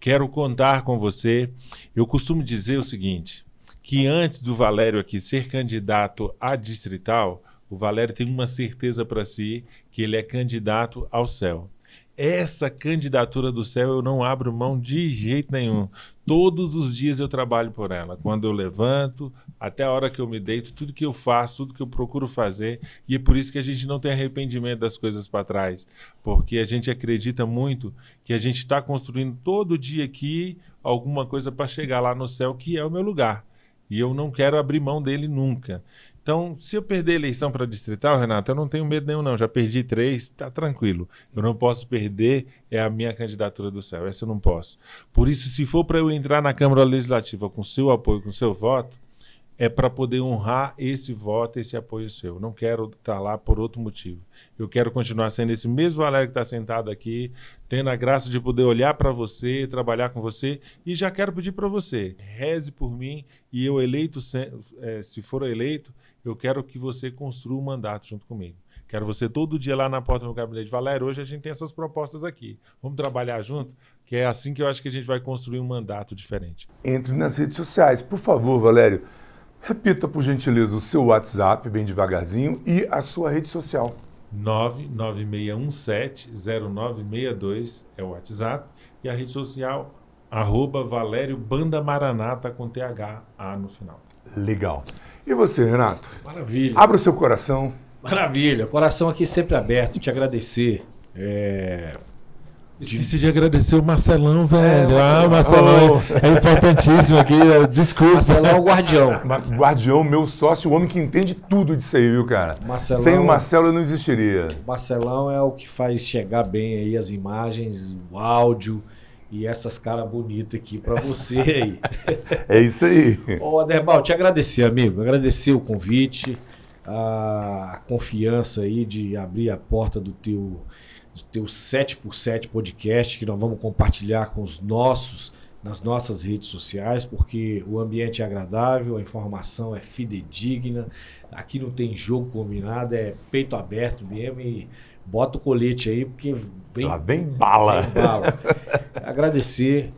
Quero contar com você. Eu costumo dizer o seguinte, que antes do Valério aqui ser candidato a distrital, o Valério tem uma certeza para si, que ele é candidato ao céu. Essa candidatura do céu eu não abro mão de jeito nenhum. Todos os dias eu trabalho por ela. Quando eu levanto, até a hora que eu me deito, tudo que eu faço, tudo que eu procuro fazer. E é por isso que a gente não tem arrependimento das coisas para trás. Porque a gente acredita muito que a gente está construindo todo dia aqui alguma coisa para chegar lá no céu, que é o meu lugar. E eu não quero abrir mão dele nunca. Então, se eu perder a eleição para distrital, Renato, eu não tenho medo nenhum, não. Já perdi 3, tá tranquilo. Eu não posso perder a minha candidatura do céu. Essa eu não posso. Por isso, se for para eu entrar na Câmara Legislativa com seu apoio, com seu voto, é para poder honrar esse voto, esse apoio seu. Eu não quero estar lá por outro motivo. Eu quero continuar sendo esse mesmo Valério que está sentado aqui, tendo a graça de poder olhar para você, trabalhar com você, e já quero pedir para você, reze por mim, e eu eleito, se for eleito, eu quero que você construa um mandato junto comigo. Quero você todo dia lá na porta do meu gabinete. Valério, hoje a gente tem essas propostas aqui. Vamos trabalhar junto? Que é assim que eu acho que a gente vai construir um mandato diferente. Entre nas redes sociais. Por favor, Valério, repita, por gentileza, o seu WhatsApp, bem devagarzinho, e a sua rede social. 996170962 é o WhatsApp. E a rede social, @Valério Banda Maranata, com THA no final. Legal. E você, Renato? Maravilha. Abra o seu coração. Maravilha. Coração aqui sempre aberto. Te agradecer. Esqueci de agradecer o Marcelão, velho. Marcelão. O Marcelão é importantíssimo aqui. Desculpa. Marcelão é o guardião. Guardião, meu sócio, o homem que entende tudo disso aí, viu, cara? Marcelão, sem o Marcelo eu não existiria. O Marcelão é o que faz chegar bem aí as imagens, o áudio e essas caras bonitas aqui para você aí. É isso aí. Ô, Aderbal, te agradecer, amigo. Agradecer o convite, a confiança aí de abrir a porta do teu 7x7 podcast, que nós vamos compartilhar com os nossos, nas nossas redes sociais, porque o ambiente é agradável, a informação é fidedigna, aqui não tem jogo combinado, é peito aberto mesmo, e bota o colete aí, porque vem... Lá vem bala. Vem bala. Agradecer,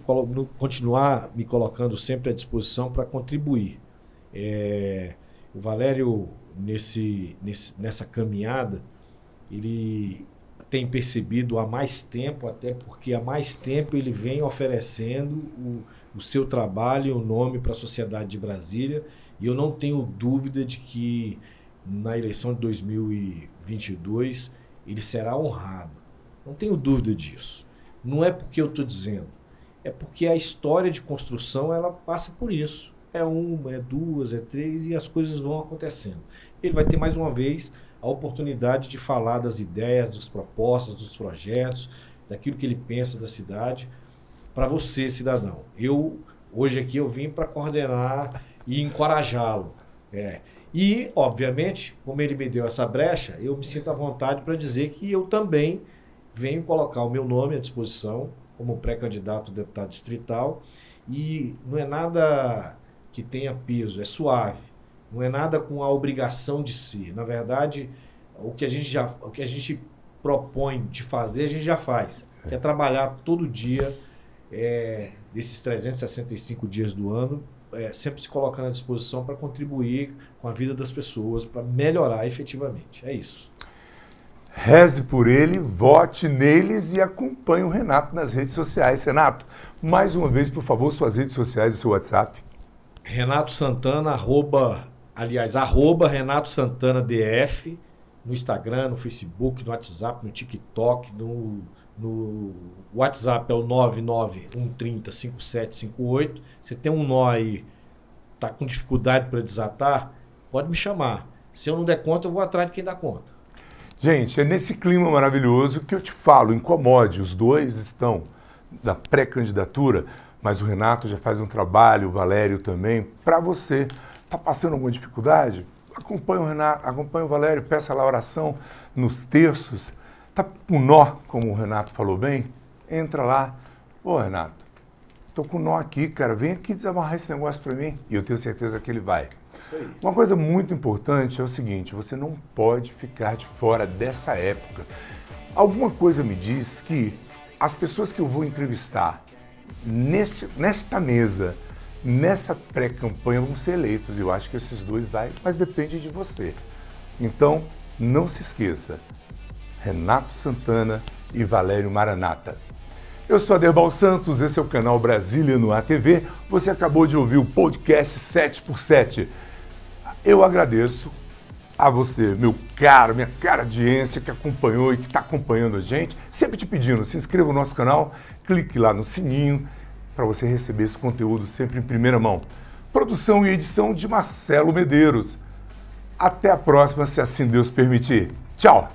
continuar me colocando sempre à disposição para contribuir. O Valério, nessa caminhada, ele tem percebido há mais tempo, até porque há mais tempo ele vem oferecendo o seu trabalho e o nome para a sociedade de Brasília, e eu não tenho dúvida de que na eleição de 2022 ele será honrado. Não tenho dúvida disso. Não é porque eu estou dizendo, é porque a história de construção ela passa por isso. É uma, é duas, é três, e as coisas vão acontecendo. Ele vai ter mais uma vez a oportunidade de falar das ideias, das propostas, dos projetos, daquilo que ele pensa da cidade, para você, cidadão. Hoje aqui eu vim para coordenar e encorajá-lo. E, obviamente, como ele me deu essa brecha, eu me sinto à vontade para dizer que eu também venho colocar o meu nome à disposição como pré-candidato a deputado distrital, e não é nada que tenha peso, é suave. Não é nada com a obrigação de ser. Na verdade, o que a gente propõe de fazer, a gente já faz. Que é trabalhar todo dia, desses 365 dias do ano, sempre se colocando à disposição para contribuir com a vida das pessoas, para melhorar efetivamente. É isso. Reze por ele, vote neles e acompanhe o Renato nas redes sociais. Renato, mais uma vez, por favor, suas redes sociais e seu WhatsApp. Renato Santana, arroba Renato Santana DF, no Instagram, no Facebook, no WhatsApp, no TikTok, no WhatsApp é o 991305758. Você tem um nó aí, tá com dificuldade para desatar, pode me chamar. Se eu não der conta, eu vou atrás de quem dá conta. Gente, é nesse clima maravilhoso que eu te falo, incomode, os dois estão na pré-candidatura, mas o Renato já faz um trabalho, o Valério também, para você. Está passando alguma dificuldade? Acompanhe o Renato, acompanhe o Valério, peça lá a oração nos terços. Está com nó, como o Renato falou bem? Entra lá. Ô Renato, estou com nó aqui, cara, vem aqui desamarrar esse negócio para mim. E eu tenho certeza que ele vai. Uma coisa muito importante é o seguinte, você não pode ficar de fora dessa época. Alguma coisa me diz que as pessoas que eu vou entrevistar nesta mesa, nessa pré-campanha, vão ser eleitos. Eu acho que esses dois vai, mas depende de você. Então, não se esqueça, Renato Santana e Valério Maranata. Eu sou Aderbal Santos, esse é o canal Brasília no ATV. Você acabou de ouvir o podcast 7x7. Eu agradeço a você, meu caro, minha cara audiência que acompanhou e que está acompanhando a gente. Sempre te pedindo, se inscreva no nosso canal, clique lá no sininho para você receber esse conteúdo sempre em primeira mão. Produção e edição de Marcelo Medeiros. Até a próxima, se assim Deus permitir. Tchau!